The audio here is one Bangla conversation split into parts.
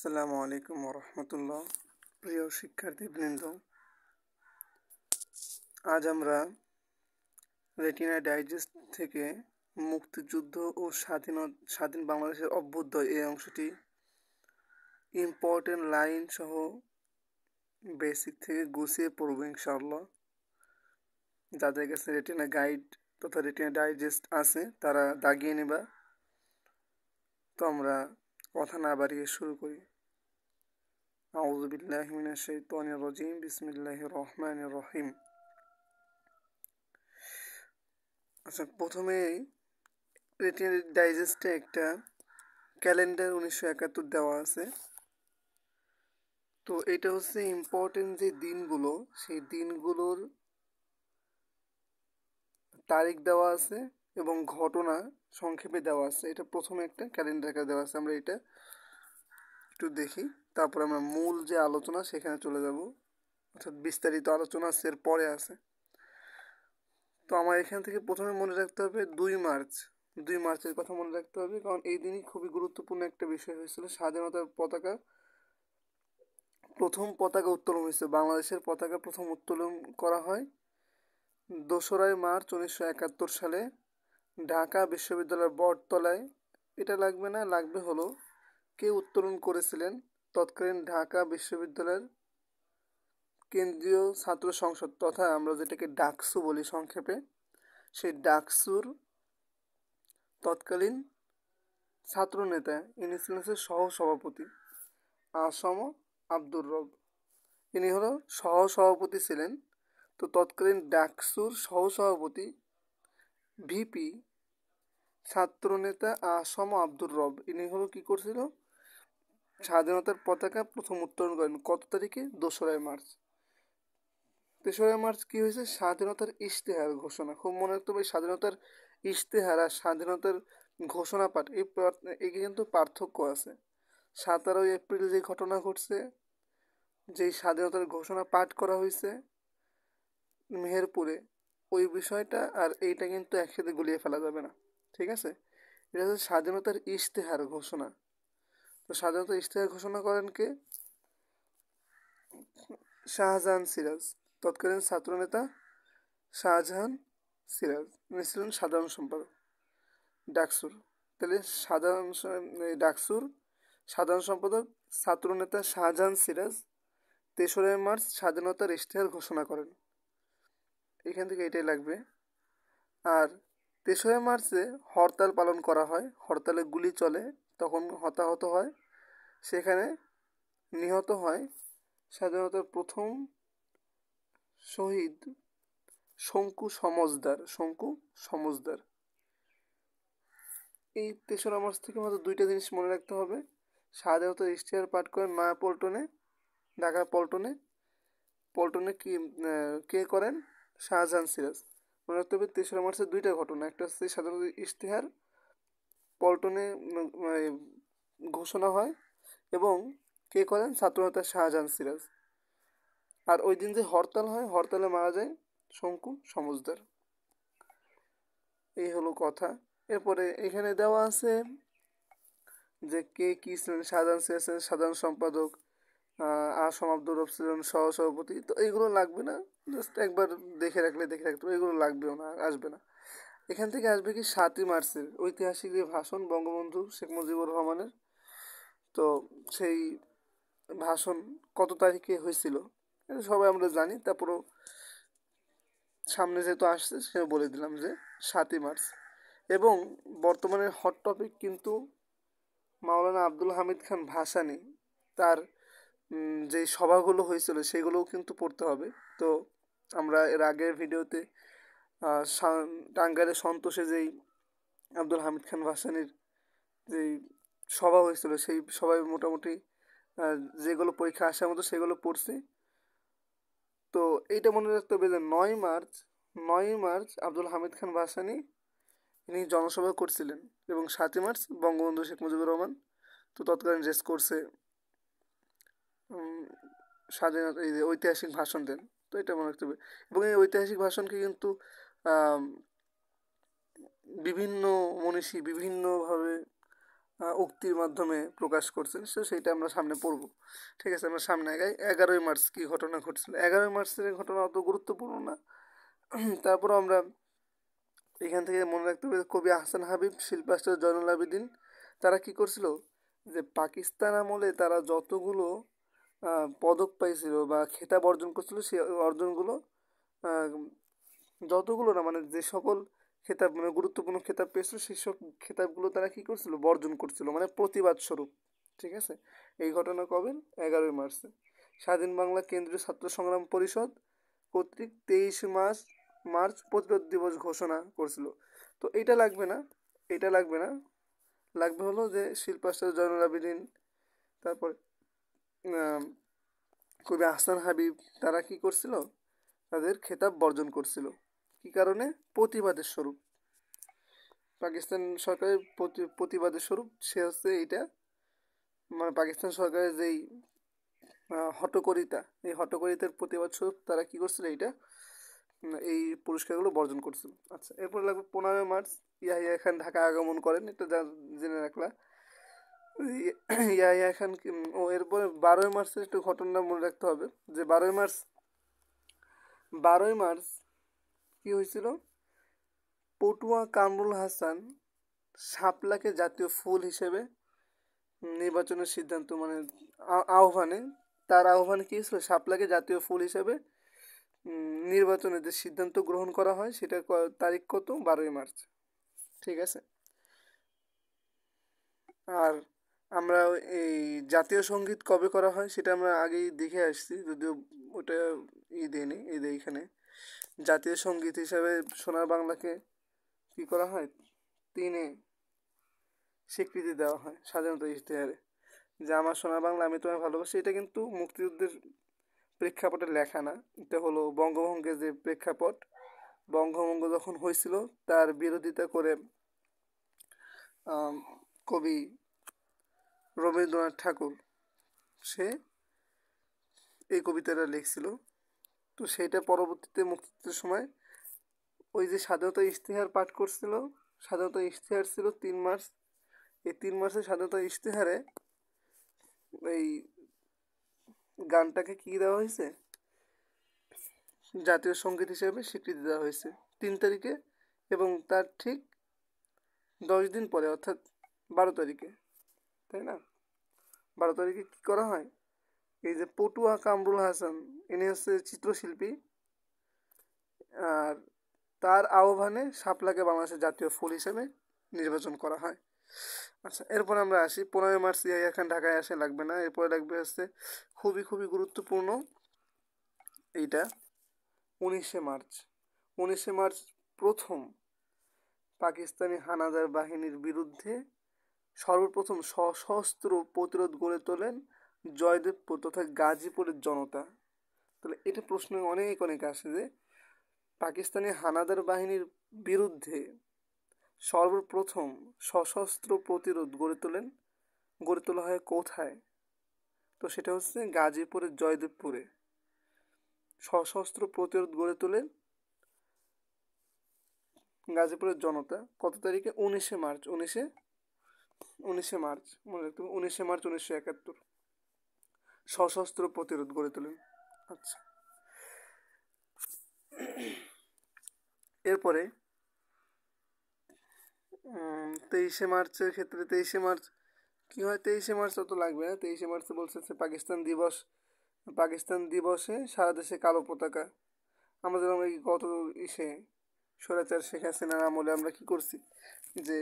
আসসালামু আলাইকুম রহমতুল্লাহ। প্রিয় শিক্ষার্থীবৃন্দ, আজ আমরা রেটিনা ডাইজেস্ট থেকে মুক্তিযুদ্ধ ও স্বাধীন বাংলাদেশের অভ্যুদয় এই অংশটি ইম্পর্টেন্ট লাইন সহ বেসিক থেকে গুছিয়ে পড়ব ইনশাআল্লাহ। যাদের কাছে রেটিনা গাইড তথা রেটিনা ডাইজেস্ট আছে তারা দাগিয়ে নেবা। তো আমরা কথা না বাড়িয়ে শুরু করি। আউযু বিল্লাহি মিনাশ শাইতানির রাজিম, বিসমিল্লাহির রহমানির রহিম। আচ্ছা, প্রথমেই রেটিনা ডাইজেস্টে একটা ক্যালেন্ডার 1971 দেওয়া আছে। তো এটা হচ্ছে ইম্পর্টেন্ট যে দিনগুলো, সেই দিনগুলোর তারিখ দেওয়া আছে এবং ঘটনা সংক্ষেপে দেওয়া আছে। এটা প্রথমে একটা ক্যালেন্ডার আকারে দেওয়া আছে। আমরা এটা একটু দেখি, তারপর আমরা মূল যে আলোচনা সেখানে চলে যাব, অর্থাৎ বিস্তারিত আলোচনা এর পরে আছে। তো আমার এখান থেকে প্রথমে মনে রাখতে হবে 2 মার্চের কথা মনে রাখতে হবে, কারণ এই দিনই খুবই গুরুত্বপূর্ণ একটা বিষয় হয়েছিল। স্বাধীনতার প্রথম পতাকা উত্তোলন হয়েছে। বাংলাদেশের পতাকা প্রথম উত্তোলন করা হয় 2রা মার্চ 1971 সালে ঢাকা বিশ্ববিদ্যালয়ের বটতলায়। এটা লাগবে না, লাগবে হলো কে উত্তোলন করেছিলেন। তৎকালীন ঢাকা বিশ্ববিদ্যালয়ের কেন্দ্রীয় ছাত্র সংসদ তথা আমরা যেটাকে ডাকসু বলি সংক্ষেপে, সেই ডাকসুর তৎকালীন ছাত্র নেতা, ইনি ছিলেন সহসভাপতি আসম আব্দুর রব। ইনি হলো সহসভাপতি ছিলেন। তো তৎকালীন ডাকসুর সহসভাপতি ভিপি ছাত্রনেতা আসম আব্দুর রব, ইনি হলো কি করছিল, স্বাধীনতার পতাকা প্রথম উত্তোলন করেন। কত তারিখে? 2রা মার্চ। 3রা মার্চ কি হয়েছে? স্বাধীনতার ইশতেহার ঘোষণা। খুব মনে রাখতে হবে, স্বাধীনতার ইশতেহার আর স্বাধীনতার ঘোষণা পাঠ এই কিন্তু পার্থক্য আছে। 17ই এপ্রিল যে ঘটনা ঘটছে, যেই স্বাধীনতার ঘোষণা পাঠ করা হয়েছে মেহেরপুরে, ওই বিষয়টা আর এইটা কিন্তু একসাথে গুলিয়ে ফেলা যাবে না, ঠিক আছে? এটা হচ্ছে স্বাধীনতার ইশতেহার ঘোষণা। তো স্বাধীনতার ইশতেহার ঘোষণা করেন কে? শাহজাহান সিরাজ, তৎকালীন ছাত্রনেতা শাহজাহান সিরাজ, উনি ছিলেন সাধারণ সম্পাদক ডাকসুর। তাহলে ডাকসুর সাধারণ সম্পাদক ছাত্রনেতা শাহজাহান সিরাজ 3রা মার্চ স্বাধীনতার ইশতেহার ঘোষণা করেন। এখান থেকে এটাই লাগবে। আর 3রা মার্চে হরতাল পালন করা হয়, হরতালে গুলি চলে, তখন হতাহত হয়, সেখানে নিহত হয় স্বাধীনতার প্রথম শহীদ শঙ্কু সমজদার। এই 3রা মার্চ থেকে মাত্র 2টা জিনিস মনে রাখতে হবে। স্বাধীনতার ইশতেহার পাঠ করেন নয়াপল্টনে, ঢাকার পল্টনে কে করেন? শাহজাহান সিরাজ। মনে রাখতে হবে 3রা মার্চের 2টা ঘটনা, একটা হচ্ছে স্বাধীনতার ইশতেহার পল্টনে ঘোষণা হয় এবং কে করেন? ছাত্রনেতা শাহজাহান সিরাজ। আর ওই দিন যে হরতাল হয়, হরতালে মারা যায় শঙ্কু সমজদার। এই হলো কথা। এরপরে এখানে দেওয়া আছে যে কে কি ছিলেন। শাহজাহান সিরাজ ছিলেন সাধারণ সম্পাদক, আসম আব্দুর রব ছিলেন সহসভাপতি। তো এইগুলো লাগবে না, জাস্ট একবার দেখে রাখতে হবে, এগুলো লাগবেও না, আসবে না। এখান থেকে আসবে কি 7ই মার্চের ঐতিহাসিক যে ভাষণ বঙ্গবন্ধু শেখ মুজিবুর রহমানের। তো সেই ভাষণ কত তারিখে হয়েছিল এটা সবাই আমরা জানি, তারপরও সামনে যেহেতু আসছে সে বলে দিলাম যে 7ই মার্চ। এবং বর্তমানে হট টপিক কিন্তু মাওলানা আব্দুল হামিদ খান ভাসানী, তার যে সভাগুলো হয়েছিল সেগুলোও কিন্তু পড়তে হবে। তো আমরা এর আগের ভিডিওতে টাঙ্গাইলের সন্তোষে যেই আব্দুল হামিদ খান ভাসানীর যেই সভা হয়েছিল, সেই সভায় মোটামুটি যেগুলো পরীক্ষা আসার মতো সেগুলো পড়ছি। তো এইটা মনে রাখতে হবে যে 9ই মার্চ আব্দুল হামিদ খান ভাসানী ইনি জনসভা করছিলেন এবং 7ই মার্চ বঙ্গবন্ধু শেখ মুজিবুর রহমান তো তৎকালীন রেস কোর্সে স্বাধীনতা এই যে ঐতিহাসিক ভাষণ দেন। তো এটা মনে রাখতে হবে। এবং এই ঐতিহাসিক ভাষণকে কিন্তু বিভিন্ন মনীষী বিভিন্নভাবে উক্তির মাধ্যমে প্রকাশ করছেন, সেইটা আমরা সামনে পড়ব। ঠিক আছে, আমরা সামনে আগাই। 11ই মার্চ কী ঘটনা ঘটছিল? 11ই মার্চের ঘটনা অত গুরুত্বপূর্ণ না, তারপর আমরা এখান থেকে মনে রাখতে হবে কবি আহসান হাবিব, শিল্পী মাস্টার জয়নুল আবেদিন, তারা কি করছিল যে পাকিস্তান আমলে তারা যতগুলো পদক পাইছিল বা খেতাব অর্জন করছিল, সেই অর্জনগুলো আহ, যতগুলো না মানে যে সকল খেতাব মানে গুরুত্বপূর্ণ খেতাব পেয়েছিল সেই সব খেতাবগুলো তারা কি করছিল বর্জন করছিল, মানে প্রতিবাদ স্বরূপ। ঠিক আছে, এই ঘটনা কবে? 11ই মার্চে। স্বাধীন বাংলা কেন্দ্রীয় ছাত্র সংগ্রাম পরিষদ কর্তৃক 23 মার্চ প্রতিরোধ দিবস ঘোষণা করছিল। তো এটা লাগবে না, এটা লাগবে না, লাগবে হলো যে শিল্পী জয়নুল আবেদিন, তারপর কবি আহসান হাবিব, তারা কি করছিল? তাদের খেতাব বর্জন করছিল। কি কারণে? প্রতিবাদের স্বরূপ। পাকিস্তান সরকারের প্রতিবাদের স্বরূপ সে হচ্ছে এইটা, মানে পাকিস্তান সরকারের যেই হটকরিতা, এই হটকরিতার প্রতিবাদ স্বরূপ তারা কি করছিল? এইটা এই পুরস্কারগুলো বর্জন করছিল। আচ্ছা, এরপর লাগবে 15ই মার্চ, ইয়াহিয়া খান ঢাকা আগমন করেন, এটা জেনে রাখলা। ইয়াহিয়া খান ও এরপরে 12ই মার্চের একটু ঘটনা মনে রাখতে হবে যে 12ই মার্চ কি হয়েছিল? পটুয়া কামরুল হাসান শাপলাকে জাতীয় ফুল হিসেবে নির্বাচনের সিদ্ধান্ত, মানে আহ্বানে, তার আহ্বানে কি ছিল? শাপলাকে জাতীয় ফুল হিসেবে নির্বাচনের যে সিদ্ধান্ত গ্রহণ করা হয় সেটা তারিখ কত? 12ই মার্চ। ঠিক আছে, আর আমরা এই জাতীয় সঙ্গীত কবে করা হয় সেটা আমরা আগেই দেখে আসছি, যদিও ওটা দিইনি। এই যে এইখানে জাতীয় সঙ্গীত হিসাবে সোনার বাংলাকে কি করা হয়? 3-এ স্বীকৃতি দেওয়া হয় স্বাধীনতা ইশতেহারে, যে আমার সোনার বাংলা আমি তোমায় ভালোবাসি। এটা কিন্তু মুক্তিযুদ্ধের প্রেক্ষাপটে লেখা না, এটা হলো বঙ্গভঙ্গের যে প্রেক্ষাপট। বঙ্গভঙ্গ যখন হয়েছিল তার বিরোধিতা করে কবি রবীন্দ্রনাথ ঠাকুর সে এই কবিতাটা লিখছিল। তো সেইটা পরবর্তীতে মুক্তিযুদ্ধের সময় ওই যে স্বাধীনতা ইশতেহার পাঠ করছিল, স্বাধীনতা ইশতেহার ছিল 3 মার্চ, এই 3 মার্চের স্বাধীনতা ইশতেহারে এই গানটাকে কি দেওয়া হয়েছে? জাতীয় সঙ্গীত হিসেবে স্বীকৃতি দেওয়া হয়েছে 3 তারিখে, এবং তার ঠিক 10 দিন পরে অর্থাৎ 12 তারিখে, তাই না? 12 তারিখে কী করা হয়? এই যে পটুয়া কামরুল হাসান, ইনি হচ্ছে চিত্রশিল্পী, আর তার আহ্বানে শাপলাকে বাংলাদেশের জাতীয় ফুল হিসেবে নির্বাচন করা হয়। আচ্ছা, এরপর আমরা আসি 15ই মার্চ, ইয়াহিয়া খান ঢাকায় আসে, লাগবে না। এরপরে লাগবে হচ্ছে খুবই খুবই গুরুত্বপূর্ণ এইটা 19শে মার্চ। 19শে মার্চ প্রথম পাকিস্তানি হানাদার বাহিনীর বিরুদ্ধে সর্বপ্রথম সশস্ত্র প্রতিরোধ গড়ে তোলেন জয়দেবপুর তথা গাজীপুরের জনতা। তাহলে এটা প্রশ্ন অনেক অনেক আসে যে পাকিস্তানি হানাদার বাহিনীর বিরুদ্ধে সর্বপ্রথম সশস্ত্র প্রতিরোধ গড়ে তোলা হয় কোথায়? তো সেটা হচ্ছে গাজীপুরের জয়দেবপুরে সশস্ত্র প্রতিরোধ গড়ে তোলেন গাজীপুরের জনতা। কত তারিখে? 19শে মার্চ। 19শে মার্চ মনে রাখতে হবে, 19শে মার্চ 1971 সশস্ত্র প্রতিরোধ গড়ে তোলেন। আচ্ছা, এরপরে 23শে মার্চের ক্ষেত্রে 23শে মার্চ কী হয়? 23শে মার্চ অত লাগবে না। 23শে মার্চে বলছে পাকিস্তান দিবস, পাকিস্তান দিবসে সারা দেশে কালো পতাকা। আমাদের আমরা গত স্বৈরাচার শেখ হাসিনার আমলে আমরা কি করছি যে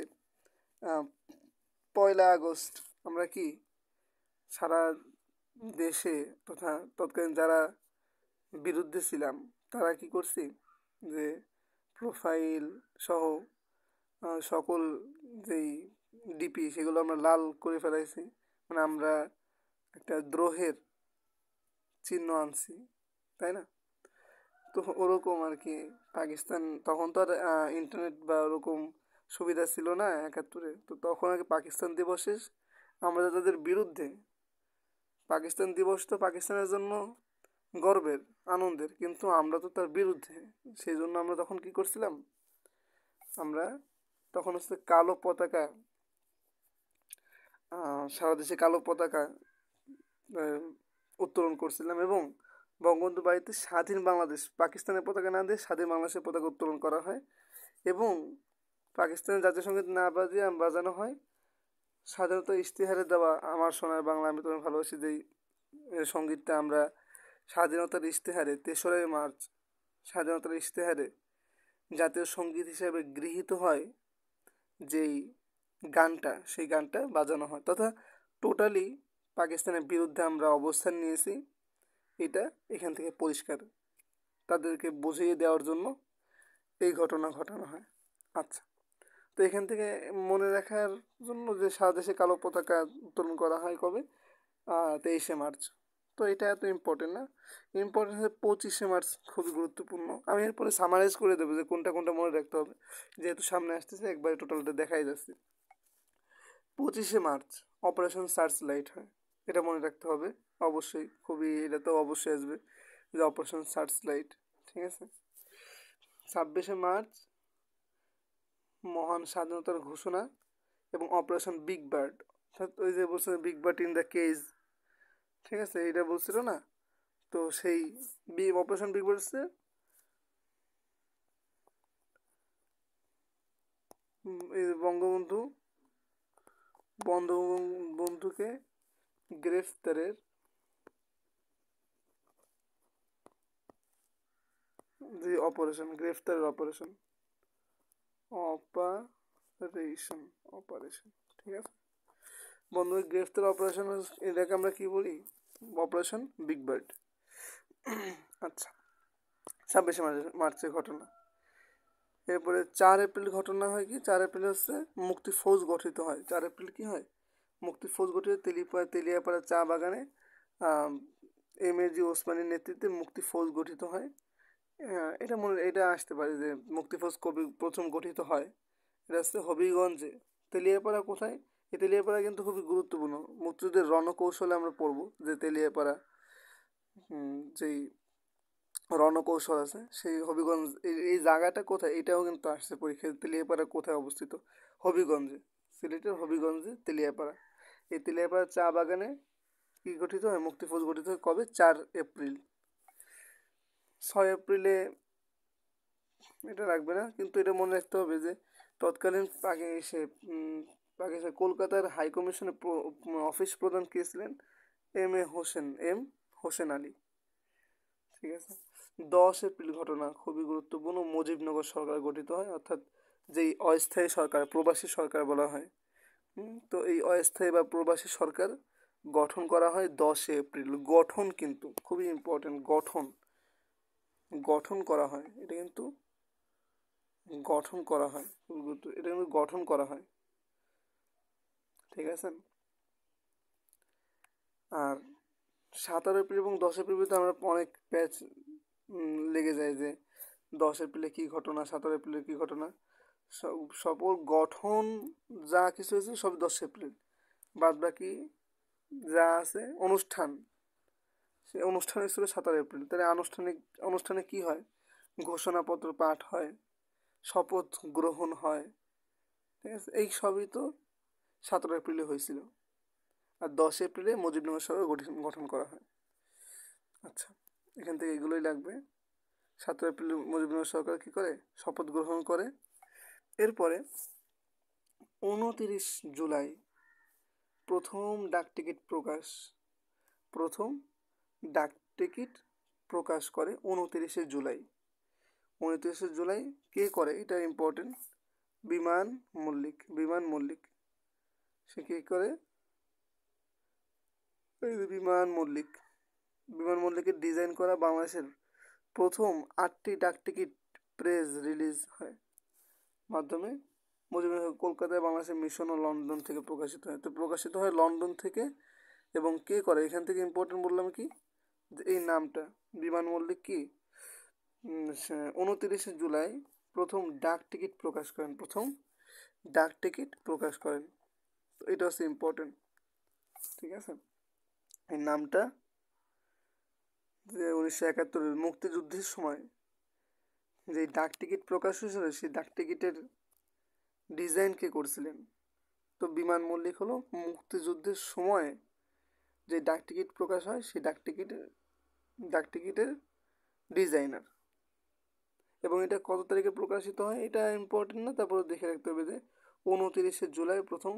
1লা আগস্ট আমরা কি সারা দেশে তথা তৎকালীন যারা বিরুদ্ধে ছিলাম তারা কি করছি যে প্রোফাইল সহ সকল যেই ডিপি সেগুলো আমরা লাল করে ফেলাইছি, মানে আমরা একটা দ্রোহের চিহ্ন আনছি, তাই না? তো ওরকম আর কি পাকিস্তান তখন তো আর ইন্টারনেট বা ওরকম সুবিধা ছিল না 71-এ। তো তখন আর কি পাকিস্তান দিবসে আমরা তাদের বিরুদ্ধে, পাকিস্তান দিবস তো পাকিস্তানের জন্য গর্বের আনন্দের, কিন্তু আমরা তো তার বিরুদ্ধে, সেই জন্য আমরা তখন কি করছিলাম? আমরা তখন হচ্ছে কালো পতাকা সারা দেশে কালো পতাকা উত্তোলন করছিলাম এবং বঙ্গবন্ধু বাড়িতে স্বাধীন বাংলাদেশ, পাকিস্তানের পতাকা না দিয়ে স্বাধীন বাংলাদেশের পতাকা উত্তোলন করা হয় এবং পাকিস্তানের জাতীয় সঙ্গীত না বাজিয়ে বাজানো হয় স্বাধীনতা ইশতেহারে দেওয়া আমার সোনার বাংলা আমি তোমায় ভালোবাসি যেই সঙ্গীতটা আমরা স্বাধীনতার ইশতেহারে ৩রা মার্চ স্বাধীনতার ইশতেহারে জাতীয় সঙ্গীত হিসেবে গৃহীত হয় যেই গানটা, সেই গানটা বাজানো হয় তথা টোটালি পাকিস্তানের বিরুদ্ধে আমরা অবস্থান নিয়েছি, এটা এখান থেকে পরিষ্কার তাদেরকে বুঝিয়ে দেওয়ার জন্য এই ঘটনা ঘটানো হয়। আচ্ছা, তো এখান থেকে মনে রাখার জন্য যে সারা দেশে কালো পতাকা উত্তোলন করা হয় কবে, 23শে মার্চ। তো এটা এত ইম্পর্টেন্ট না, ইম্পর্টেন্ট হচ্ছে 25শে মার্চ, খুবই গুরুত্বপূর্ণ। আমি এরপরে সামারাইজ করে দেবো যে কোনটা কোনটা মনে রাখতে হবে, যেহেতু সামনে আসতেছে একবারে টোটালটা দেখাই যাচ্ছে। 25শে মার্চ অপারেশন সার্চ লাইট হয়, এটা মনে রাখতে হবে অবশ্যই, খুবই এটা তো অবশ্যই আসবে যে অপারেশন সার্চ লাইট, ঠিক আছে। 26শে মার্চ মহান স্বাধীনতার ঘোষণা এবং অপারেশন বিগ বার্ড, অর্থাৎ ওই যে বলছে big bird in the cage, ঠিক আছে, এইটা বলছিল না, তো সেই অপারেশন বিগ বার্ড হচ্ছে এই বঙ্গবন্ধুকে গ্রেফতারের যে অপারেশন, গ্রেফতারের অপারেশন, অপারেশন অপারেশন ঠিক আছে, বন্ধুকে গ্রেফতার অপারেশন, এটাকে আমরা কি বলি, অপারেশন বিগ বার্ড। আচ্ছা, 26শে মার্চের ঘটনা। এরপরে 4 এপ্রিল ঘটনা হয় কি, 4 এপ্রিল হচ্ছে মুক্তি ফৌজ গঠিত হয়। 4 এপ্রিল কি হয়, মুক্তি ফৌজ গঠিত তেলিয়াপাড়া চা বাগানে এম.এ.জি. ওসমানীর নেতৃত্বে মুক্তি ফৌজ গঠিত হয়। এটা আসতে পারে যে মুক্তি ফৌজ কবে প্রথম গঠিত হয়, এটা হচ্ছে হবিগঞ্জে। তেলিয়াপাড়া কোথায়, এই তেলিয়াপাড়া কিন্তু খুবই গুরুত্বপূর্ণ, মুক্তিযুদ্ধের রণকৌশলে আমরা পড়ব যে তেলিয়াপাড়া যেই রণকৌশল আছে সেই হবিগঞ্জ, এই জায়গাটা কোথায় এটাও কিন্তু আসছে পরীক্ষায়, তেলিয়াপাড়া কোথায় অবস্থিত, হবিগঞ্জে, সিলেটের হবিগঞ্জে তেলিয়াপাড়া। এই তেলিয়াপাড়া চা বাগানে কি গঠিত হয়, মুক্তি ফৌজ গঠিত হয় কবে, 4 এপ্রিল। 6 এপ্রিলে এটা রাখবে না, কিন্তু এটা মনে রাখতে হবে যে তৎকালীন পাকিস্তান কলকাতার হাই কমিশনের অফিস প্রধান কে ছিলেন, এম হোসেন আলী, ঠিক আছে। 10 এপ্রিল ঘটনা খুবই গুরুত্বপূর্ণ, মুজিবনগর সরকার গঠিত হয়, অর্থাৎ যেই অস্থায়ী সরকার, প্রবাসী সরকার বলা হয়। তো এই অস্থায়ী বা প্রবাসী সরকার গঠন করা হয় 10 এপ্রিল। গঠন কিন্তু খুবই ইম্পর্টেন্ট, গঠন করা হয়, এটা কিন্তু গঠন করা হয়, এটা কিন্তু গঠন করা হয়, ঠিক আছে। আর 17 এপ্রিল এবং 10 এপ্রিল তো আমরা অনেক প্যাচ লেগে যায় যে 10 এপ্রিলে কী ঘটনা, 17 এপ্রিলে কী ঘটনা, সকল গঠন যা কিছু হয়েছে সব 10 এপ্রিল, বাদ বাকি যা আছে অনুষ্ঠান, সেই অনুষ্ঠান ছিল 17 এপ্রিল। তাহলে অনুষ্ঠানে কি হয়, ঘোষণাপত্র পাঠ হয়, শপথ গ্রহণ হয়, ঠিক আছে, এই সবই তো 17 এপ্রিলে হয়েছিল। আর 10 এপ্রিলে মুজিবনগর সরকার গঠন করা হয়। আচ্ছা, এখান থেকে এগুলোই লাগবে। 17 এপ্রিল মুজিবনগর সরকার কী করে, শপথ গ্রহণ করে। এরপরে 29 জুলাই প্রথম ডাকটিকিট প্রকাশ করে 29 জুলাই। 29 জুলাই কে করে, এটা ইম্পর্টেন্ট, বিমান মল্লিক সে কী করে, বিমান মল্লিকের ডিজাইন করা বাংলাদেশের প্রথম 8টি ডাকটিকিট প্রেস রিলিজ হয় মাধ্যমে কলকাতায় বাংলাদেশের মিশন ও লন্ডন থেকে প্রকাশিত হয়। তো প্রকাশিত হয় লন্ডন থেকে, এবং কে করে, এখান থেকে ইম্পর্টেন্ট বললাম কি, যে এই নামটা বিমান মল্লিক কি 29 জুলাই প্রথম ডাকটিকিট প্রকাশ করেন, তো এটা হচ্ছে ইম্পর্টেন্ট, ঠিক আছে। এই নামটা যে 1971 মুক্তিযুদ্ধের সময় যে ডাকটিকিট প্রকাশ হয়েছিল সেই ডাকটিকিটের ডিজাইন কে করছিলেন, তো তো বিমান মল্লিক হলো মুক্তিযুদ্ধের সময় যে ডাকটিকিট প্রকাশ হয় সেই ডাকটিকিটের ডিজাইনার। এবং এটা কত তারিখে প্রকাশিত হয় এটা ইম্পর্টেন্ট না, তারপরে দেখে রাখতে হবে যে 29শে জুলাই প্রথম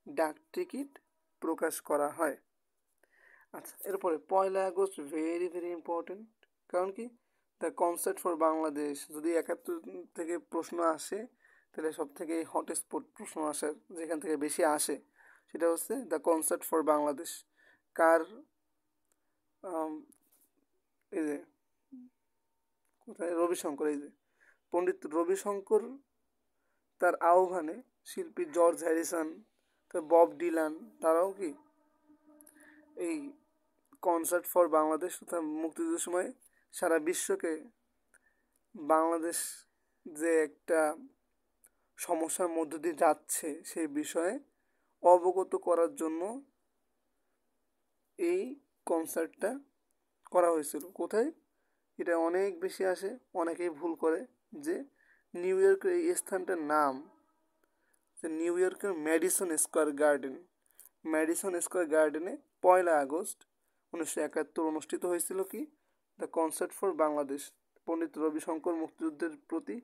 ডাকটিকিট প্রকাশ করা হয়। আচ্ছা, এরপরে 1 আগস্ট ভেরি ভেরি ইম্পর্টেন্ট। কারণ কি, দ্য কনসার্ট ফর বাংলাদেশ যদি 71 থেকে প্রশ্ন আসে তাহলে সব থেকে হটস্পট প্রশ্ন আসার যেখান থেকে বেশি আসে সেটা হচ্ছে দ্য কনসার্ট ফর বাংলাদেশ। কার এই যে কোথায় রবিশঙ্কর, এই যে পণ্ডিত রবিশঙ্কর তার আহ্বানে শিল্পী জর্জ হ্যারিসন, বব ডিলান, তারাও কি এই কনসার্ট ফর বাংলাদেশ তথা মুক্তিযুদ্ধের সময় সারা বিশ্বকে বাংলাদেশ যে একটা সমস্যার মধ্য দিয়ে যাচ্ছে সেই বিষয়ে অবগত করার জন্য এই কনসার্টটা করা হয়েছিল। কোথায়? এটা অনেক বেশি আসে, অনেকেই ভুল করে যে নিউ ইয়র্কের এই স্থানটার নাম যে নিউ ইয়র্কের ম্যাডিসন স্কোয়ার গার্ডেনে 1 আগস্ট 1971 অনুষ্ঠিত হয়েছিল কি দ্য কনসার্ট ফর বাংলাদেশ। পণ্ডিত রবিশঙ্কর মুক্তিযুদ্ধের প্রতি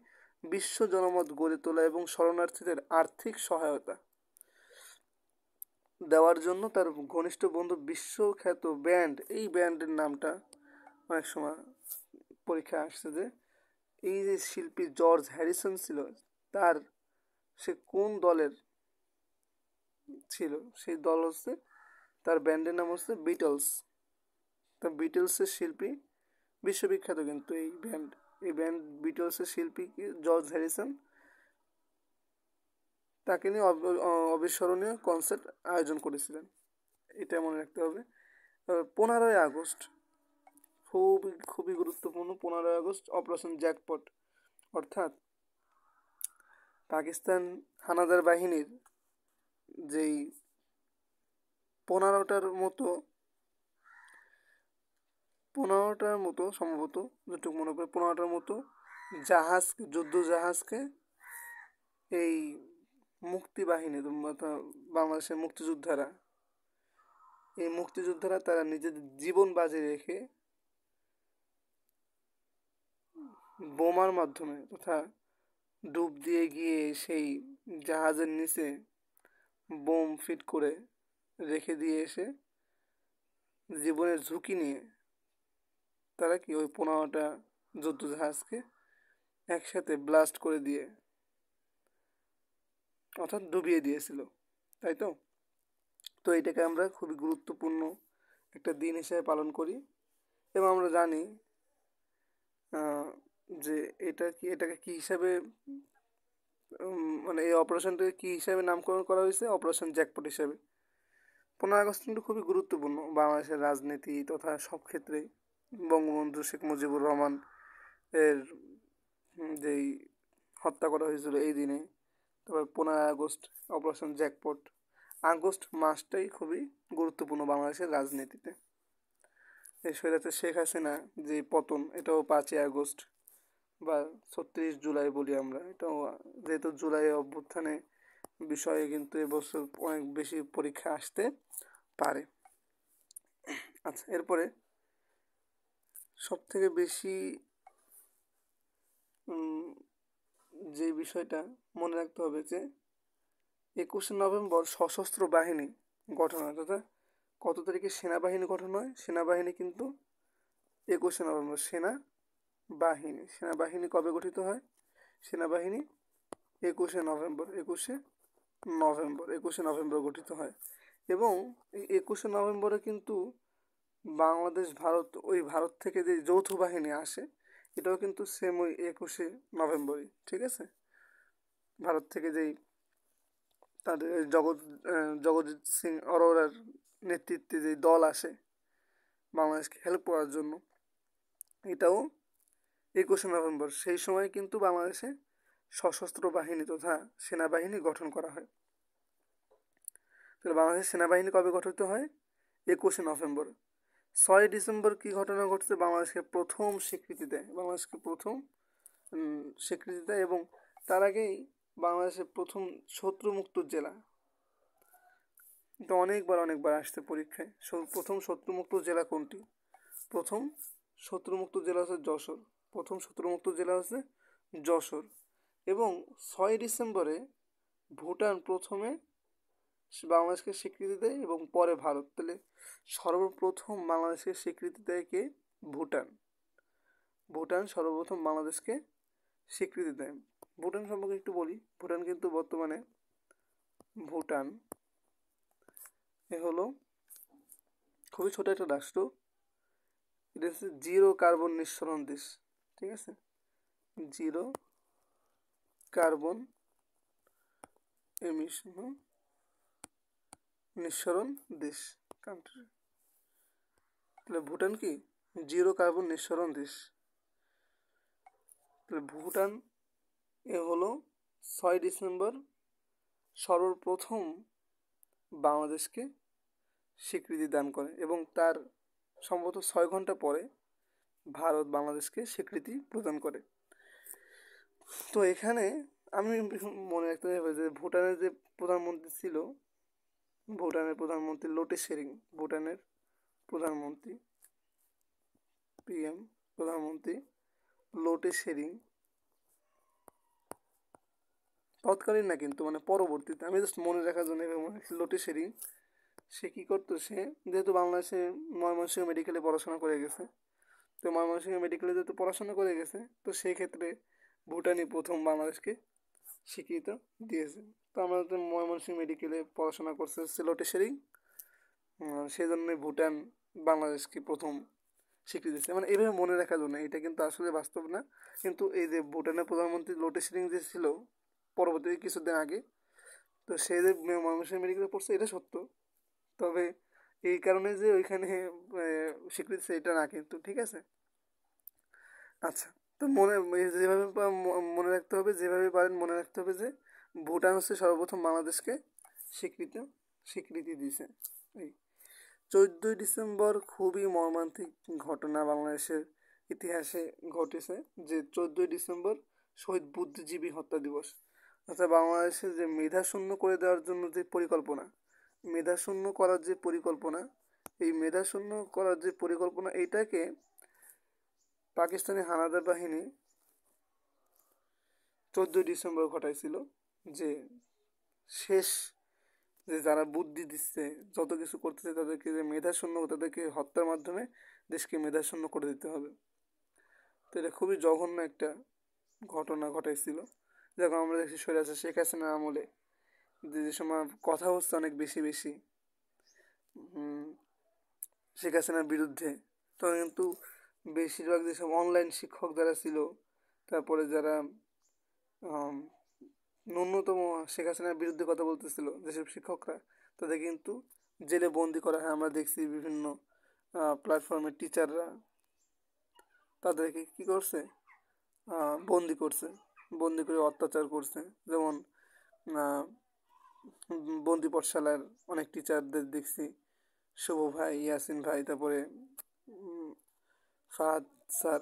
বিশ্ব জনমত গড়ে তোলা এবং শরণার্থীদের আর্থিক সহায়তা দেওয়ার জন্য তার ঘনিষ্ঠ বন্ধু বিশ্বখ্যাত ব্যান্ড, এই ব্যান্ডের নামটা অনেক সময় পরীক্ষা আসছে যে এই যে শিল্পী জর্জ হ্যারিসন ছিল তার সে কোন দলের ছিল, সেই দল হচ্ছে তার ব্যান্ডের নাম হচ্ছে বিটলস। তা বিটলসের শিল্পী বিশ্ববিখ্যাত, কিন্তু এই ব্যান্ড বিটলসের শিল্পী জর্জ হ্যারিসন, তাকে নিয়ে অবিস্মরণীয় কনসার্ট আয়োজন করেছিলেন, এটা মনে রাখতে হবে। 15 আগস্ট খুবই গুরুত্বপূর্ণ। 15 আগস্ট অপারেশন জ্যাকপট, অর্থাৎ পাকিস্তান হানাদার বাহিনীর যেই 15টার মতো সম্ভবত যেটুকু মনে করে 15টার মতো যুদ্ধ জাহাজকে এই মুক্তিবাহিনী বাংলাদেশের মুক্তিযোদ্ধারা তারা নিজেদের জীবন বাজি রেখে বোমার মাধ্যমে তথা ডুব দিয়ে গিয়ে সেই জাহাজের নিচে বোম ফিট করে রেখে দিয়ে এসে জীবনের ঝুঁকি নিয়ে তারা কি ওই 15টা যুদ্ধ জাহাজকে একসাথে ব্লাস্ট করে দিয়ে অর্থাৎ ডুবিয়ে দিয়েছিল, তাই তো। তো এটাকে আমরা খুবই গুরুত্বপূর্ণ একটা দিন হিসেবে পালন করি এবং আমরা জানি যে এটাকে কি হিসাবে মানে এই অপারেশনটাকে কি হিসাবে নামকরণ করা হয়েছে, অপারেশন জ্যাকপট হিসাবে। 15 আগস্ট কিন্তু খুবই গুরুত্বপূর্ণ বাংলাদেশের রাজনীতি তথা সব ক্ষেত্রে। বঙ্গবন্ধু শেখ মুজিবুর রহমান এর যেই হত্যা করা হয়েছিল এই দিনে, তারপর 15 আগস্ট অপারেশন জ্যাকপট। আগস্ট মাসটাই খুবই গুরুত্বপূর্ণ বাংলাদেশের রাজনীতিতে। এই স্বৈরাচার শেখ হাসিনা যে পতন, এটাও 5 আগস্ট বা 36 জুলাই বলি আমরা, এটাও যেহেতু জুলাই অভ্যুত্থানে বিষয়ে কিন্তু এবছর অনেক বেশি পরীক্ষা আসতে পারে। আচ্ছা, এরপরে সব থেকে বেশি যে বিষয়টা মনে রাখতে হবে যে 21শে নভেম্বর সশস্ত্র বাহিনী গঠন হয়, তথা কত তারিখে সেনাবাহিনী গঠন হয়? সেনাবাহিনী কিন্তু 21শে নভেম্বর। সেনাবাহিনী কবে গঠিত হয়? সেনাবাহিনী 21শে নভেম্বর গঠিত হয়। এবং এই 21শে নভেম্বরে কিন্তু ভারত থেকে যে যৌথ বাহিনী আসে এটাও কিন্তু সেম ওই 21শে নভেম্বরই, ঠিক আছে। ভারত থেকে যেই তাদের জগজিৎ সিং অরোরার নেতৃত্বে যে দল আসে বাংলাদেশকে হেল্প করার জন্য, এটাও 21শে নভেম্বর। সেই সময় কিন্তু বাংলাদেশে সশস্ত্র বাহিনী তথা সেনাবাহিনী গঠন করা হয়। তাহলে বাংলাদেশের সেনাবাহিনী কবে গঠিত হয়? 21শে নভেম্বর। 6 ডিসেম্বর কি ঘটনা ঘটছে? বাংলাদেশকে প্রথম স্বীকৃতি দেয় এবং তার আগেই বাংলাদেশের প্রথম শত্রুমুক্ত জেলা তো অনেকবার আসছে পরীক্ষায়। প্রথম শত্রুমুক্ত জেলা কোনটি? প্রথম শত্রুমুক্ত জেলা হচ্ছে যশোর। প্রথম শত্রুমুক্ত জেলা হচ্ছে যশোর। এবং 6 ডিসেম্বরে ভুটান প্রথমে বাংলাদেশকে স্বীকৃতি দেয় এবং পরে ভারত। তাহলে সর্বপ্রথম বাংলাদেশকে স্বীকৃতি দেয় কে? ভুটান। ভুটান সর্বপ্রথম বাংলাদেশকে স্বীকৃতি দেয়। ভুটান সম্পর্কে একটু বলি। ভুটান কিন্তু বর্তমানে ভুটান হলো খুবই ছোট একটা রাষ্ট্র। এটা হচ্ছে জিরো কার্বন নিঃসরণ দেশ। ঠিক আছে, জিরো কার্বন এমিশন নিঃসরণ দেশ কান্ট্রি। তাহলে ভুটান কি? জিরো কার্বন নিঃসরণ দেশ। তাহলে ভুটান হলো 6 ডিসেম্বর সর্বপ্রথম বাংলাদেশকে স্বীকৃতি দান করে এবং তার সম্ভবত 6 ঘন্টা পরে ভারত বাংলাদেশকে স্বীকৃতি প্রদান করে। তো এখানে আমি মনে রাখতে হবে যে ভুটানের যে প্রধানমন্ত্রী ছিল, ভুটানের প্রধানমন্ত্রী লোটে শেরিং। ভুটানের প্রধানমন্ত্রী প্রধানমন্ত্রী লোটে শেরিং তৎকালীন না, কিন্তু মানে পরবর্তীতে, আমি জাস্ট মনে রাখার জন্য মনে রাখছি। লোটে শেরিং সে কী করতো? সে যেহেতু বাংলাদেশে ময়মনসিংহ মেডিকেলে পড়াশোনা করে গেছে, তো ময়মনসিংহ মেডিকেলে যেহেতু পড়াশোনা করে গেছে, তো সেই ক্ষেত্রে ভুটানই প্রথম বাংলাদেশকে স্বীকৃত দিয়েছে। তো আমাদের ময়মনসিংহ মেডিকেলে পড়াশোনা করছে লোটে শেরিং, সেই জন্যই ভুটান বাংলাদেশকে প্রথম স্বীকৃতি দিচ্ছে। মানে এইভাবে মনে রাখার জন্য, এটা কিন্তু আসলে বাস্তব না। কিন্তু এই যে ভুটানের প্রধানমন্ত্রী লোটে শেরিং যে ছিল পরবর্তী কিছুদিন আগে, তো সে যে ময়মনসিংহ মেডিকেলে পড়ছে এটা সত্য। তবে এই কারণে যে ওইখানে স্বীকৃতি এটা না কিন্তু, ঠিক আছে। আচ্ছা, তো যেভাবে মনে রাখতে হবে, যেভাবে পারেন মনে রাখতে হবে যে ভুটান হচ্ছে সর্বপ্রথম বাংলাদেশকে স্বীকৃতি দিয়েছে। এই 14 ডিসেম্বর খুবই মর্মান্তিক ঘটনা বাংলাদেশের ইতিহাসে ঘটেছে, যে 14 ডিসেম্বর শহীদ বুদ্ধিজীবী হত্যা দিবস। অর্থাৎ বাংলাদেশে যে মেধাশূন্য করে দেওয়ার জন্য যে পরিকল্পনা, মেধাশূন্য করার যে পরিকল্পনা, এই মেধাশূন্য করার যে পরিকল্পনা, এইটাকে পাকিস্তানি হানাদার বাহিনী 14 ডিসেম্বর ঘটাইছিল। যে শেষ যে যারা বুদ্ধি দিচ্ছে, যত কিছু করতেছে, তাদেরকে যে মেধাশূন্য, তাদেরকে হত্যার মাধ্যমে দেশকে মেধাশূন্য করে দিতে হবে। তো এটা খুবই জঘন্য একটা ঘটনা ঘটাইছিল। যখন আমরা দেখছি স্বৈরাচার শেখ হাসিনার আমলে যে সময় কথা হচ্ছে অনেক বেশি শেখ হাসিনার বিরুদ্ধে, তখন কিন্তু বেশিরভাগ যেসব অনলাইন শিক্ষক যারা ছিল, তারপরে যারা ন্যূনতম শেখ হাসিনার বিরুদ্ধে কথা বলতেছিল যেসব শিক্ষকরা, তাদের কিন্তু জেলে বন্দি করা হয়। আমরা দেখছি বিভিন্ন প্ল্যাটফর্মের টিচাররা তাদেরকে কী করছে? বন্দি করছে, বন্দি করে অত্যাচার করছে। যেমন বন্দি পাঠশালার অনেক টিচারদের দেখছি, শুভ ভাই, ইয়াসিন ভাই, তারপরে ফাহাদ স্যার,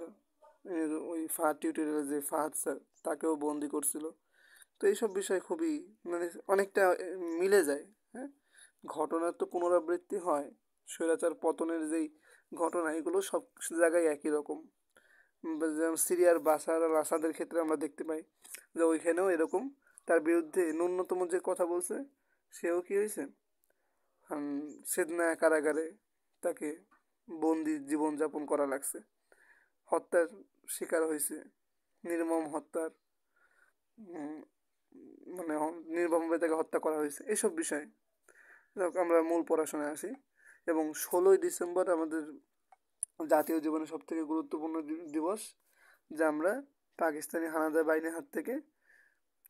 ওই ফাহাদ টিউটোরিয়ালের যে ফাহাদ স্যার, তাকেও বন্দি করছিল। তো এইসব বিষয় খুবই মানে অনেকটা মিলে যায়। হ্যাঁ, ঘটনার তো পুনরাবৃত্তি হয়, স্বৈরাচার পতনের যেই ঘটনা, এগুলো সব জায়গায় একই রকম। যেমন সিরিয়ার বাশার আল আসাদের ক্ষেত্রে আমরা দেখতে পাই যে ওইখানেও এরকম, তার বিরুদ্ধে ন্যূনতম যে কথা বলছে, সেও কী হয়েছে? সেদনা কারাগারে তাকে বন্দি জীবনযাপন করা লাগছে, হত্যার শিকার হয়েছে, নির্মম হত্যার মানে নির্মমভাবে তাকে হত্যা করা হয়েছে। এসব বিষয় আমরা মূল পড়াশোনায় আসি। এবং 16 ডিসেম্বর আমাদের জাতীয় জীবনের সবথেকে গুরুত্বপূর্ণ দিবস, যা আমরা পাকিস্তানি হানাদার বাহিনীর হাত থেকে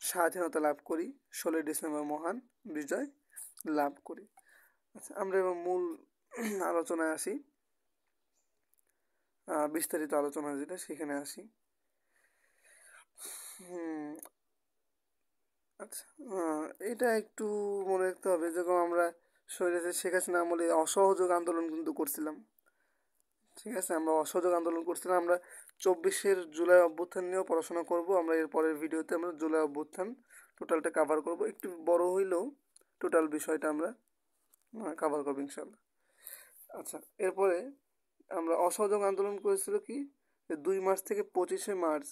স্বাধীনতা লাভ করি। 16 ডিসেম্বর মহান বিজয় লাভ করি। আচ্ছা, আমরা এবার মূল আলোচনায় আসি, বিস্তারিত আলোচনা যেটা, সেখানে আসি। আচ্ছা, এটা একটু মনে রাখতে হবে, যখন আমরা স্বৈরাচার শেখ হাসিনা আমলে অসহযোগ আন্দোলন কিন্তু করছিলাম। ঠিক আছে, আমরা অসহযোগ আন্দোলন করছিলাম। আমরা 24শে জুলাই অভ্যুত্থান নিয়েও পড়াশোনা করব। আমরা এর পরের ভিডিওতে আমরা জুলাই অভ্যুত্থান টোটালটা কাভার করব। একটু বড় হইলেও টোটাল বিষয়টা আমরা কভার করবো ইনশাল্লাহ। আচ্ছা, এরপরে আমরা অসহযোগ আন্দোলন করেছিল কি, যে 2 মার্চ থেকে 25শে মার্চ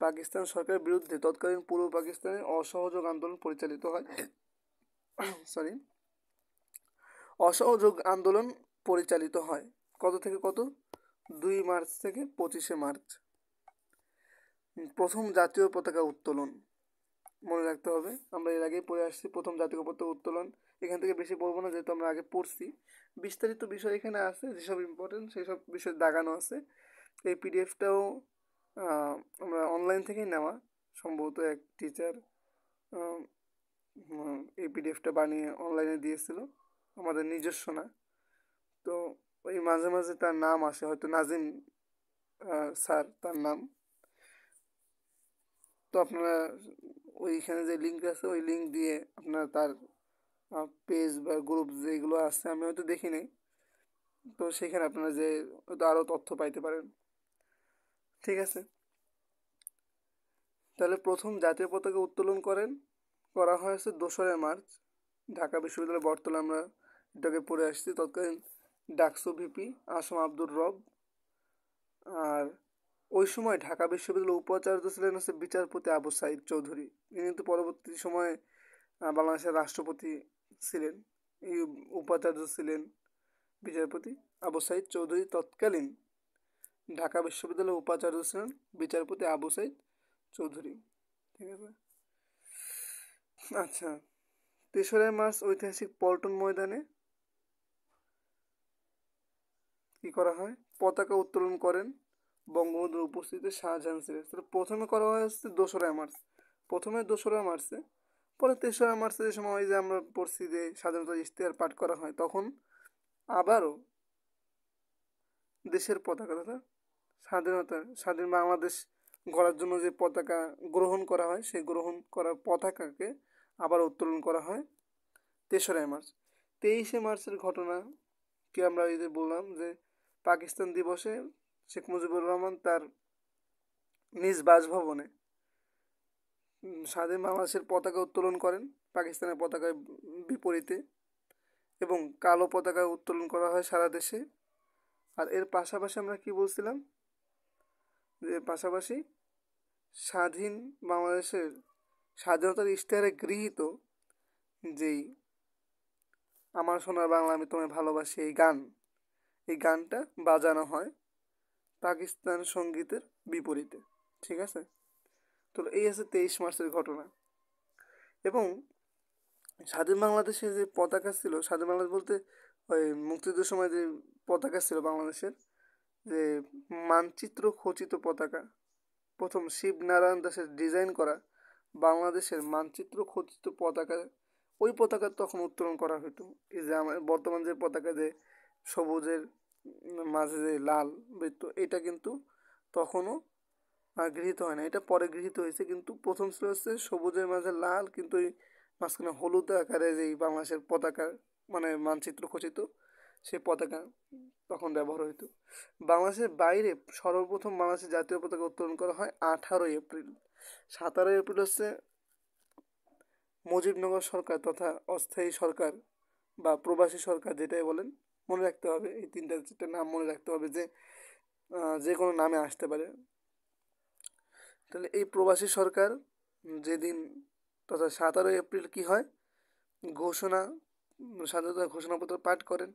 পাকিস্তান সরকারের বিরুদ্ধে তৎকালীন পূর্ব পাকিস্তানে অসহযোগ আন্দোলন পরিচালিত হয়। সরি, অসহযোগ আন্দোলন পরিচালিত হয় কত থেকে কত, 2 মার্চ থেকে 25শে মার্চ। প্রথম জাতীয় পতাকা উত্তোলন মনে রাখতে হবে, আমরা এর আগেই পড়ে আসছি প্রথম জাতীয় পতাকা উত্তোলন। এখান থেকে বেশি পড়বো না, যেহেতু আমরা আগে পড়ছি। বিস্তারিত বিষয় এখানে আছে, যেসব ইম্পর্টেন্ট সেই সব বিষয় দাগানো আছে। এই পিডিএফটাও আমরা অনলাইন থেকেই নেওয়া, সম্ভবত এক টিচার এই পিডিএফটা বানিয়ে অনলাইনে দিয়েছিল, আমাদের নিজস্ব না। তো ওই মাঝে মাঝে তার নাম আসে, হয়তো নাজিম স্যার তার নাম। তো আপনারা ওইখানে যে লিঙ্ক আছে ওই লিঙ্ক দিয়ে আপনারা তার পেজ বা গ্রুপ যেগুলো আছে, আমি হয়তো দেখি নাই, তো সেখানে আপনারা যে হয়তো আরও তথ্য পাইতে পারেন। ঠিক আছে, তাহলে প্রথম জাতীয় পতাকা উত্তোলন করা হয়েছে 2রা মার্চ ঢাকা বিশ্ববিদ্যালয় বটতলা। আমরা এটাকে পড়ে আসছি। তৎকালীন ডাকসু ভিপি আসম আব্দুর রব। আর ওই সময় ঢাকা বিশ্ববিদ্যালয়ের উপাচার্য ছিলেন হচ্ছে বিচারপতি আবু সাইদ চৌধুরী। ইনি কিন্তু পরবর্তী সময়ে বাংলাদেশের রাষ্ট্রপতি ছিলেন। এই উপাচার্য ছিলেন বিচারপতি আবু সাইদ চৌধুরী। তৎকালীন ঢাকা বিশ্ববিদ্যালয়ের উপাচার্য ছিলেন বিচারপতি আবু সাইদ চৌধুরী। ঠিক আছে, আচ্ছা। 3রা মার্চ ঐতিহাসিক পল্টন ময়দানে কি করা হয়, পতাকা উত্তোলন করেন বঙ্গবন্ধুর উপস্থিতিতে শাহজাহান সিরাজ। প্রথমে করা হয়েছে 2রা মার্চ, প্রথমে 2রা মার্চে, পরে 3রা মার্চে যে সময় যে আমরা পড়ছি যে স্বাধীনতার ইশতেহার পাঠ করা হয়, তখন আবারও দেশের পতাকা তথা স্বাধীন বাংলাদেশ গড়ার জন্য যে পতাকা গ্রহণ করা হয়, সেই গ্রহণ করা পতাকাকে আবার উত্তোলন করা হয় 3রা মার্চ। 23শে মার্চের ঘটনা কি, আমরা এই যে বললাম যে পাকিস্তান দিবসে শেখ মুজিবুর রহমান তার নিজ বাসভবনে স্বাধীন বাংলাদেশের পতাকা উত্তোলন করেন পাকিস্তানের পতাকার বিপরীতে, এবং কালো পতাকা উত্তোলন করা হয় সারা দেশে। আর এর পাশাপাশি আমরা কি বলছিলাম, যে পাশাপাশি স্বাধীন বাংলাদেশের স্বাধীনতার ইশতেহারে গৃহীত যেই আমার সোনার বাংলা আমি তোমায় ভালোবাসি এই গানটা বাজানো হয় পাকিস্তান সঙ্গীতের বিপরীতে। ঠিক আছে, তো এই আছে 23 মার্চের ঘটনা। এবং স্বাধীন বাংলাদেশে যে পতাকা ছিল, স্বাধীন বাংলাদেশ বলতে ওই মুক্তিযুদ্ধের সময় যে পতাকা ছিল বাংলাদেশের, যে মানচিত্র খচিত পতাকা, প্রথম শিবনারায়ণ দাসের ডিজাইন করা বাংলাদেশের মানচিত্র খচিত পতাকা, ওই পতাকা তখন উত্তোলন করা হতো। এই যে আমার বর্তমান যে পতাকা, যে সবুজের মাঝে যে লাল বৃত্ত, এটা কিন্তু তখনও গৃহীত হয় না, এটা পরে গৃহীত হয়েছে। কিন্তু প্রথম ছিল হচ্ছে সবুজের মাঝে লাল, কিন্তু এই মাঝখানে হলুদ আকারে যেই বাংলাদেশের পতাকা মানে মানচিত্র খচিত সেই পতাকা তখন ব্যবহার হইতো। বাংলাদেশের বাইরে সর্বপ্রথম বাংলাদেশের জাতীয় পতাকা উত্তোলন করা হয় 18 এপ্রিল। 17 এপ্রিল হচ্ছে মুজিবনগর সরকার তথা অস্থায়ী সরকার বা প্রবাসী সরকার যেটাই বলেন, মনে রাখতে হবে এই তিনটা চারটা নাম মনে রাখতে হবে, যে কোনো নামে আসতে পারে। তাহলে এই প্রবাসী সরকার যেদিন তথা 17 এপ্রিল কি হয়, স্বাধীনতা ঘোষণাপত্র পাঠ করেন।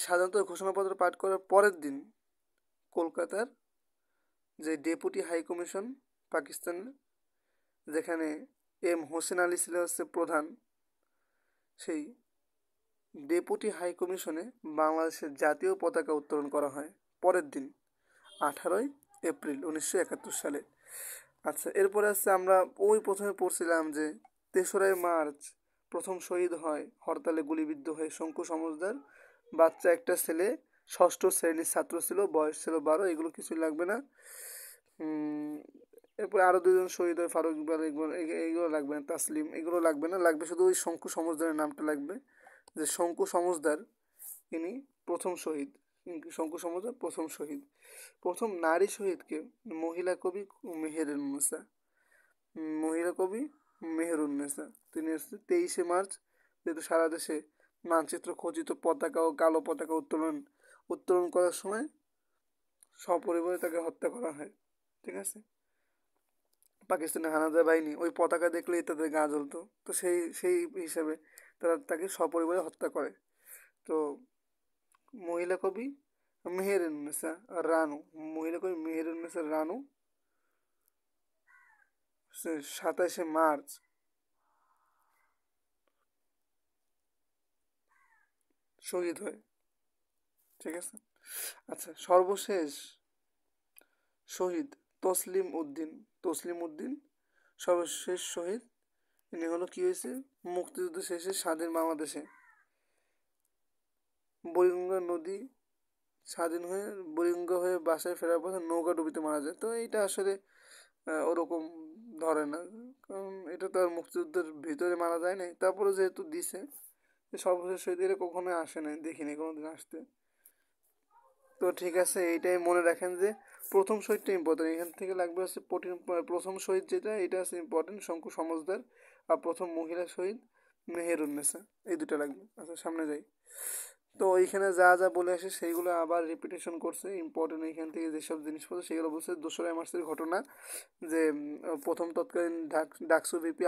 স্বাধীনতা ঘোষণাপত্র পাঠ করার পরের দিন কলকাতার যে ডেপুটি হাই কমিশন পাকিস্তানের, যেখানে এম হোসেন আলী ছিল হচ্ছে প্রধান, সেই ডেপুটি হাই কমিশনে বাংলাদেশের জাতীয় পতাকা উত্তোলন করা হয় পরের দিন 18 এপ্রিল 1971 সালে। আচ্ছা, এরপরে আসছে আমরা ওই প্রথমে পড়ছিলাম যে 3রা মার্চ প্রথম শহীদ হয় হরতালে গুলিবিদ্ধ হয়ে শঙ্কু সমজদার, বাচ্চা একটা ছেলে, 6ষ্ঠ শ্রেণীর ছাত্র ছিল, বয়স ছিল 12। এগুলো কিছুই লাগবে না। এরপরে আরও 2জন শহীদ হয়, ফারুক ইকবাল, এইগুলো লাগবে না, তাসলিম, এগুলো লাগবে না, লাগবে শুধু ওই শঙ্কু সমজদারের নামটা লাগবে, যে শঙ্কু সমজদার ইনি প্রথম শহীদ। শঙ্কু সমজদার প্রথম শহীদ। প্রথম নারী শহীদকে মহিলা কবি মেহেরুন্নেসা, তিনি হচ্ছে 23শে মার্চ যেহেতু সারা দেশে মানচিত্র খচিত পতাকা ও কালো পতাকা উত্তোলন করার সময় সপরিবারে তাকে হত্যা করা হয়। ঠিক আছে, পাকিস্তানের হানাদার বাহিনী ওই পতাকা দেখলেই তাদের গা জ্বলতো, তো সেই সেই হিসাবে তারা তাকে সপরিবারে হত্যা করে। তো মহিলা কবি মেহেরুন্নেসা রানু, মহিলা কবি মেহেরুন্নেসা রানু 27শে মার্চ শহীদ হয়। ঠিক আছে, আচ্ছা, সর্বশেষ শহীদ তসলিম উদ্দিন সর্বশেষ শহীদ। ইনি হলো কি হয়েছে, মুক্তিযুদ্ধ শেষে স্বাধীন বাংলাদেশে বুড়িগঙ্গা নদী স্বাধীন হয়ে বুড়িগঙ্গা হয়ে বাসায় ফেরার পথে নৌকা ডুবিতে মারা যায়। তো এইটা আসলে ওরকম ধরে না, কারণ এটা তো আর মুক্তিযুদ্ধের ভিতরে মারা যায় নাই, তারপরে যেহেতু দিছে সর্বশেষ শহীদ এরা কখনো আসে নাই, দেখিনি কোনোদিন আসতে। তো ঠিক আছে, এইটাই মনে রাখেন যে প্রথম শহীদটা ইম্পর্টেন্ট, এখান থেকে লাগবে হচ্ছে প্রথম শহীদ যেটা এটা হচ্ছে ইম্পর্টেন্ট শঙ্কু সমজদার, আর প্রথম মহিলা শহীদ মেহেরুন্নেসা, এই দুটো লাগবে। আচ্ছা, সামনে যাই। তো ওইখানে যা যা বলে আসে সেইগুলো আবার রিপিটেশন করছে, ইম্পর্টেন্ট এইখান থেকে যেসব জিনিসপত্র সেগুলো বলছে। 2রা মার্চের ঘটনা যে প্রথম তৎকালীন ডাকসু ভিপি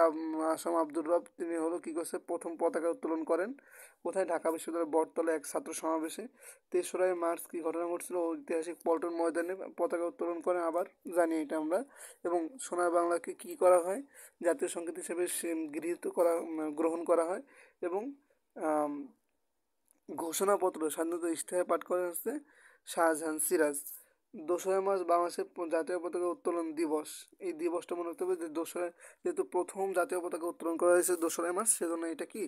আসাম আব্দুর রব তিনি হলো কী করছে, প্রথম পতাকা উত্তোলন করেন কোথায়, ঢাকা বিশ্ববিদ্যালয়ের বটতলা এক ছাত্র সমাবেশে। 3রা মার্চ কী ঘটনা ঘটছিল, ঐতিহাসিক পল্টন ময়দানে পতাকা উত্তোলন করেন, আবার জানি এটা আমরা। এবং সোনার বাংলাকে কী করা হয়, জাতীয় সংগীত হিসেবে গ্রহণ করা হয়। এবং ঘোষণাপত্র স্বাধীনতা ইশতেহার পাঠ করা হচ্ছে শাহজাহান সিরাজ। 2রা মার্চ বাংলাদেশের জাতীয় পতাকা উত্তোলন দিবস, এই দিবসটা মনে রাখতে হবে যে যেহেতু প্রথম জাতীয় পতাকা উত্তোলন করা হয়েছে 2রা মার্চ, সেজন্য এটা কি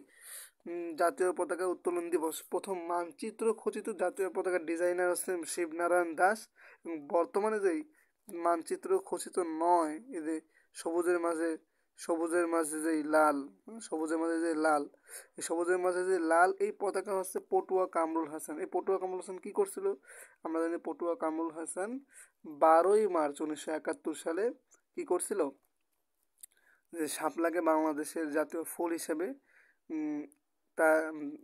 জাতীয় পতাকা উত্তোলন দিবস। প্রথম মানচিত্র খচিত জাতীয় পতাকার ডিজাইনার হচ্ছেন শিবনারায়ণ দাস, এবং বর্তমানে যেই মানচিত্র খচিত নয়, এই যে সবুজের মাঝে সবুজের মাঝে যেই লাল, সবুজের মাঝে যে লাল, এই সবুজের মাঝে যে লাল এই পতাকা হচ্ছে পটুয়া কামরুল হাসান। এই পটুয়া কামরুল হাসান কী করছিল, আমরা জানি পটুয়া কামরুল হাসান 12ই মার্চ 1971 সালে কী করছিল, যে শাপলাকে বাংলাদেশের জাতীয় ফুল হিসেবে তা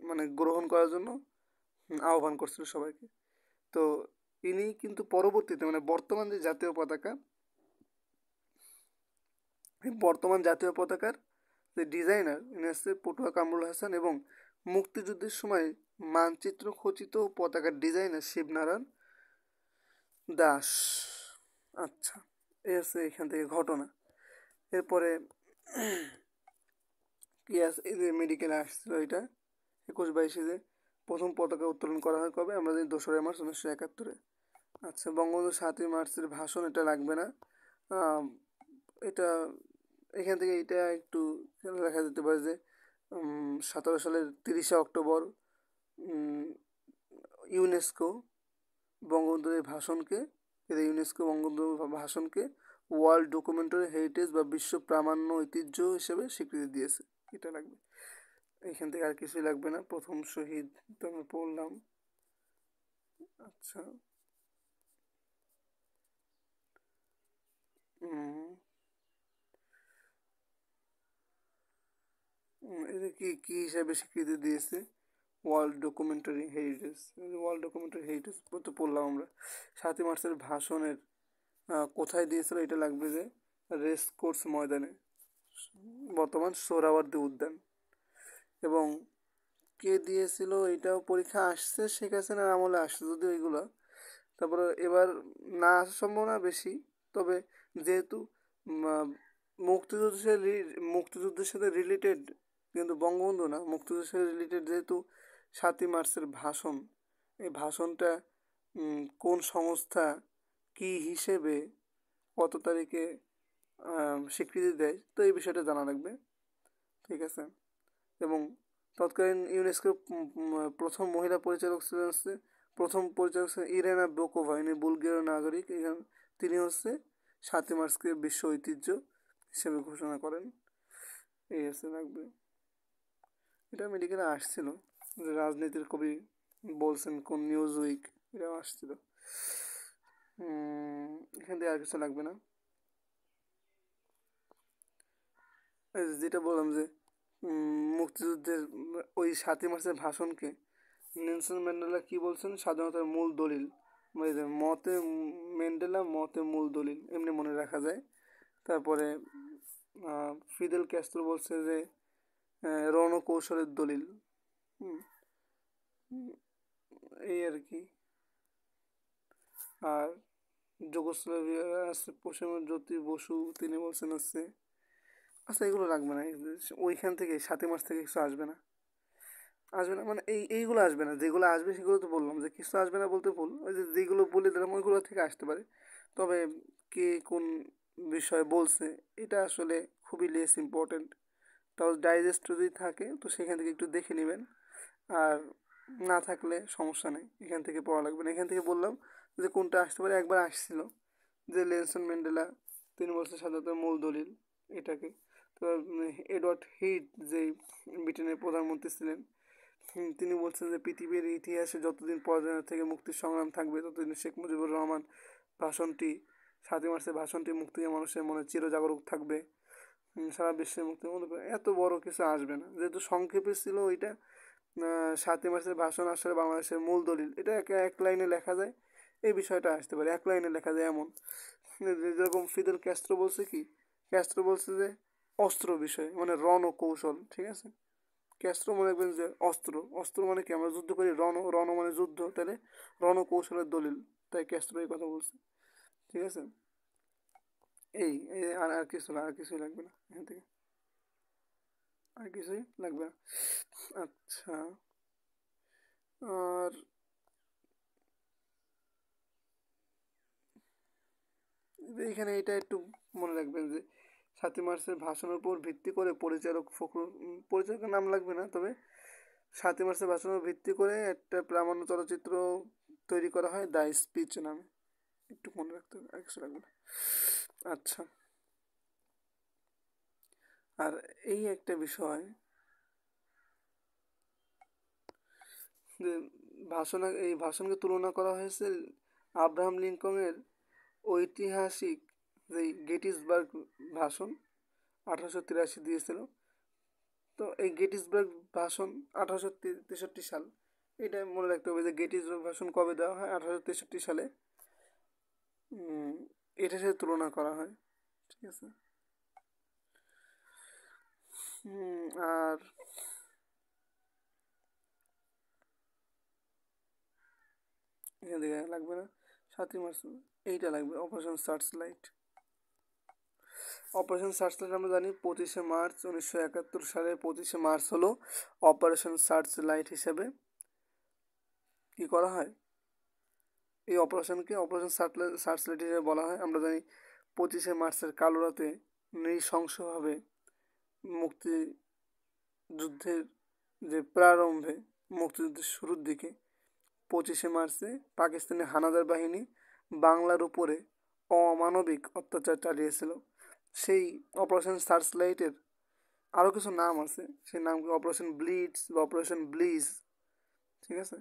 মানে গ্রহণ করার জন্য আহ্বান করছিল সবাইকে। তো ইনি কিন্তু পরবর্তীতে মানে বর্তমান যে জাতীয় পতাকা, বর্তমান জাতীয় পতাকার যে ডিজাইনার ইনি হচ্ছে পটুয়া কামরুল হাসান, এবং মুক্তিযুদ্ধের সময় মানচিত্র খচিত পতাকার ডিজাইনার শিবনারায়ণ দাস। আচ্ছা, এই হচ্ছে এখান থেকে ঘটনা। এরপরে কি আছে, এই যে মেডিকেলে আসছিল এটা 21-22 যে প্রথম পতাকা উত্তোলন করা হয় কবে, আমরা জানি 2রা মার্চ 1971। আচ্ছা, বঙ্গবন্ধু 7ই মার্চের ভাষণ, এটা লাগবে না। এটা এখান থেকে এটা একটু দেখা যেতে পারে যে 17 সালের 30শে অক্টোবর ইউনেস্কো বঙ্গবন্ধুর এই ভাষণকে বঙ্গবন্ধুর ভাষণকে ওয়ার্ল্ড ডকুমেন্টারি হেরিটেজ বা বিশ্ব প্রামাণ্য ঐতিহ্য হিসেবে স্বীকৃতি দিয়েছে, এটা লাগবে। এখান থেকে আর কিছুই লাগবে না, প্রথম শহীদ তো আমি পড়লাম। আচ্ছা, এটা কি কি হিসাবে স্বীকৃতি দিয়েছে, ওয়ার্ল্ড ডকুমেন্টারি হেরিটেজ তো পড়লাম আমরা। 7ই মার্চের ভাষণের কোথায় দিয়েছিল, এটা লাগবে যে রেস কোর্স ময়দানে, বর্তমান সোহরাওয়ার্দী উদ্যান। এবং কে দিয়েছিল, এটাও পরীক্ষা আসছে, শেখ হাসিনার আমলে আসছে যদিও এগুলো, তারপরে এবার না আসার সম্ভাবনা বেশি। তবে যেহেতু মুক্তিযুদ্ধের সাথে রিলেটেড, কিন্তু বঙ্গবন্ধু না, মুক্তিযুদ্ধের সাথে রিলেটেড যেহেতু 7ই মার্চের ভাষণ, এই ভাষণটা কোন সংস্থা কি হিসেবে কত তারিখে স্বীকৃতি দেয়, তো এই বিষয়টা জানা লাগবে। ঠিক আছে, এবং তৎকালীন ইউনেস্কোর প্রথম মহিলা পরিচালক ছিলেন ইরেনা বোকোভা, ইনি বুলগেরীয় নাগরিক। তিনি হচ্ছে 7ই মার্চকে বিশ্ব ঐতিহ্য হিসেবে ঘোষণা করেন। এই হচ্ছে লাগবে, এটা মেডিকেলে আসছিল, রাজনীতির কবি বলছেন কোন নিউজ উইক, এটাও আসছিল। এখান থেকে আর কিছু লাগবে না। যেটা বললাম যে মুক্তিযুদ্ধের ওই 7ই মার্চের ভাষণকে নেলসন ম্যান্ডেলা কি বলছেন, স্বাধীনতার মূল দলিল, মানে যে মতে ম্যান্ডেলা মতে মূল দলিল, এমনি মনে রাখা যায়। তারপরে ফিদেল ক্যাস্ট্রো বলছে যে রণকৌশলের দলিল। হুম, এই আর কি। আর যুগোস্লাভিয়া আছে প্রসেনজ্যোতি বসু, তিনি বলছেন হচ্ছে, আচ্ছা এগুলো লাগবে না, ওইখান থেকে 7ই মার্চ থেকে কিছু আসবে না, আসবে না মানে এইগুলো আসবে না, যেগুলো আসবে সেগুলো তো বললাম, যে কিছু আসবে না বলতে ভুল, ওই যে যেগুলো বলে দিলাম ওইগুলো থেকে আসতে পারে। তবে কে কোন বিষয়ে বলছে এটা আসলে খুবই লেস ইম্পর্টেন্ট। তাও ডাইজেস্ট যদি থাকে তো সেখান থেকে একটু দেখে নেবেন, আর না থাকলে সমস্যা নেই, এখান থেকে পড়া লাগবে না। এখান থেকে বললাম যে কোনটা আসতে পারে, একবার আসছিল যে নেলসন ম্যান্ডেলা, তিনি বলছেন স্বাধীনতার মূল দলিল এটাকে। তো এডওয়ার্ড হিড যে ব্রিটেনের প্রধানমন্ত্রী ছিলেন, তিনি বলছেন যে পৃথিবীর ইতিহাসে যতদিন পরাধীনতা থেকে মুক্তির সংগ্রাম থাকবে ততদিন শেখ মুজিবুর রহমান ভাষণটি, 7ই মার্চের ভাষণটি মুক্তির মানুষের মনে চিরজাগরুক থাকবে, সারা বিশ্বের মুক্তি মনে করে। এত বড় কিছু আসবে না, যেহেতু সংক্ষেপে ছিল ওইটা। 7ই মার্চের ভাষণ আসলে বাংলাদেশের মূল দলিল, এটা এক লাইনে লেখা যায়, এই বিষয়টা আসতে পারে এক লাইনে লেখা যায় এমন। যেরকম ফিদেল ক্যাস্ট্রো বলছে কি, ক্যাস্ট্রো বলছে যে অস্ত্র বিষয় মানে রণ ও কৌশল, ঠিক আছে। ক্যাস্ট্রো মনে রাখবেন যে অস্ত্র, অস্ত্র মানে কি, আমরা যুদ্ধ করি, রণ, রণ মানে যুদ্ধ, তাহলে রণ কৌশলের দলিল, তাই ক্যাস্ট্রো এই কথা বলছে, ঠিক আছে। এই আর আর কিছু না, আর কিছুই লাগবে না এখান থেকে, আর কিছুই লাগবে না। আচ্ছা, আর এইখানে এটা একটু মনে রাখবেন যে 7ই মার্চের ভাষণের উপর ভিত্তি করে পরিচালক ফখরুল, পরিচালকের নাম লাগবে না, তবে 7ই মার্চের ভাষণের ভিত্তি করে একটা প্রামাণ্য চলচ্চিত্র তৈরি করা হয়, দ্য স্পিচ নামে, একটু মনে রাখতে হবে, আর কিছু লাগবে না। আচ্ছা, আর এই একটা বিষয় যে এই ভাষণকে তুলনা করা হয়েছে আব্রাহাম লিঙ্কনের ঐতিহাসিক যে গেটিসবার্গ ভাষণ 1883 দিয়েছিল। তো এই গেটিসবার্গ ভাষণ 1863 সাল, এটা মনে রাখতে হবে যে গেটিসবার্গ ভাষণ কবে দেওয়া হয়, 1863 সালে। এটার সাথে তুলনা করা হয়, ঠিক আছে। আর এখান থেকে লাগবে না, 7ই মার্চ এইটা লাগবে, operation search light. Operation search light আমরা জানি 25শে মার্চ 1971 সালে 25শে মার্চ হলো অপারেশন সার্চ লাইট হিসেবে কি করা হয়, এই অপারেশনকে অপারেশন সার্চ লাইট হিসেবে বলা হয়। আমরা জানি 25শে মার্চের কালো রাতে নৃশংসভাবে মুক্তিযুদ্ধের যে প্রারম্ভে, মুক্তিযুদ্ধের শুরুর দিকে 25শে মার্চে পাকিস্তানি হানাদার বাহিনী বাংলার উপরে অমানবিক অত্যাচার চালিয়েছিল। সেই অপারেশন সার্চ লাইটের আরও কিছু নাম আছে, সেই নামকে অপারেশন ব্লিটস বা অপারেশন ব্লিজ, ঠিক আছে।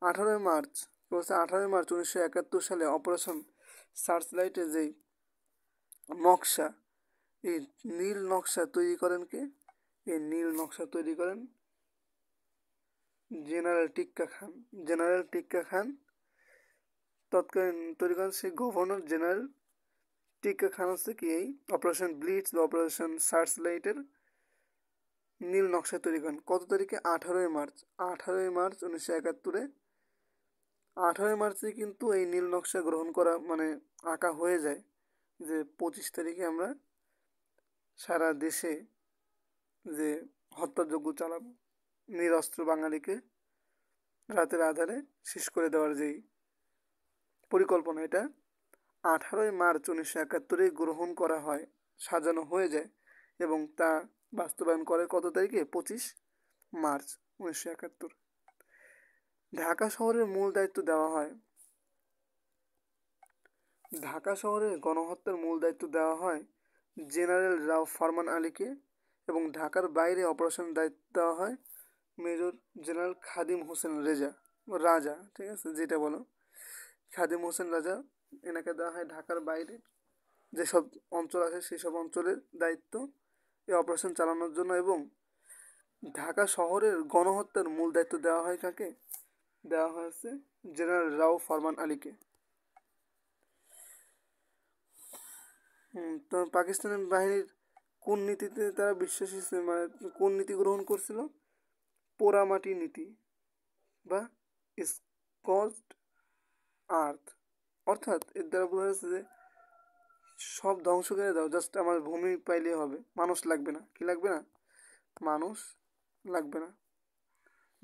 18ই মার্চ, বলছে 18ই মার্চ 1971 সালে অপারেশন সার্চ লাইটের যেই নকশা, এই নীল নকশা তৈরি করেন কে, এই নীল নকশা তৈরি করেন জেনারেল টিক্কা খান। জেনারেল টিক্কা খান তৎকালীন তৈরি করেন সেই গভর্নর জেনারেল টিক্কা খান হচ্ছে কি এই অপারেশন ব্লিটস বা অপারেশন সার্চ লাইটের নীল নকশা তৈরি করেন। কত তারিখে, 18ই মার্চ, 18ই মার্চ 1971। 18ই মার্চে কিন্তু এই নীল নকশা গ্রহণ করা মানে আঁকা হয়ে যায় যে 25 তারিখে আমরা সারা দেশে যে হত্যাযজ্ঞ চালাবো, নিরস্ত্র বাঙালিকে রাতের আধারে শেষ করে দেওয়ার যেই পরিকল্পনা, এটা 18ই মার্চ 1971 গ্রহণ করা হয়, সাজানো হয়ে যায়, এবং তা বাস্তবায়ন করে কত তারিখে, 25 মার্চ 1971। ঢাকা শহরের মূল দায়িত্ব দেওয়া হয়, ঢাকা শহরের গণহত্যার মূল দায়িত্ব দেওয়া হয় জেনারেল রাও ফরমান আলীকে, এবং ঢাকার বাইরে অপারেশনের দায়িত্ব দেওয়া হয় মেজর জেনারেল খাদিম হোসেন রাজা, ঠিক আছে, যেটা বলো খাদিম হোসেন রাজা, এনাকে দেওয়া হয় ঢাকার বাইরে যেসব অঞ্চল আছে সেই সব অঞ্চলের দায়িত্ব এই অপারেশন চালানোর জন্য। এবং ঢাকা শহরের গণহত্যার মূল দায়িত্ব দেওয়া হয় কাকে? দেওয়া হয়েছে জেনারেল রাও ফরমান আলীকে। তো পাকিস্তানি বাহিনীর কোন নীতিতে তারা বিশ্বাসী ছিল, মানে কোন নীতি গ্রহণ করছিল? পোড়ামাটি নীতি বা স্কচড আর্থ। অর্থাৎ এর দ্বারা বোঝা যাচ্ছে যে সব ধ্বংস করে দাও, জাস্ট আমার ভূমি পাইলেই হবে, মানুষ লাগবে না। কি লাগবে না? মানুষ লাগবে না।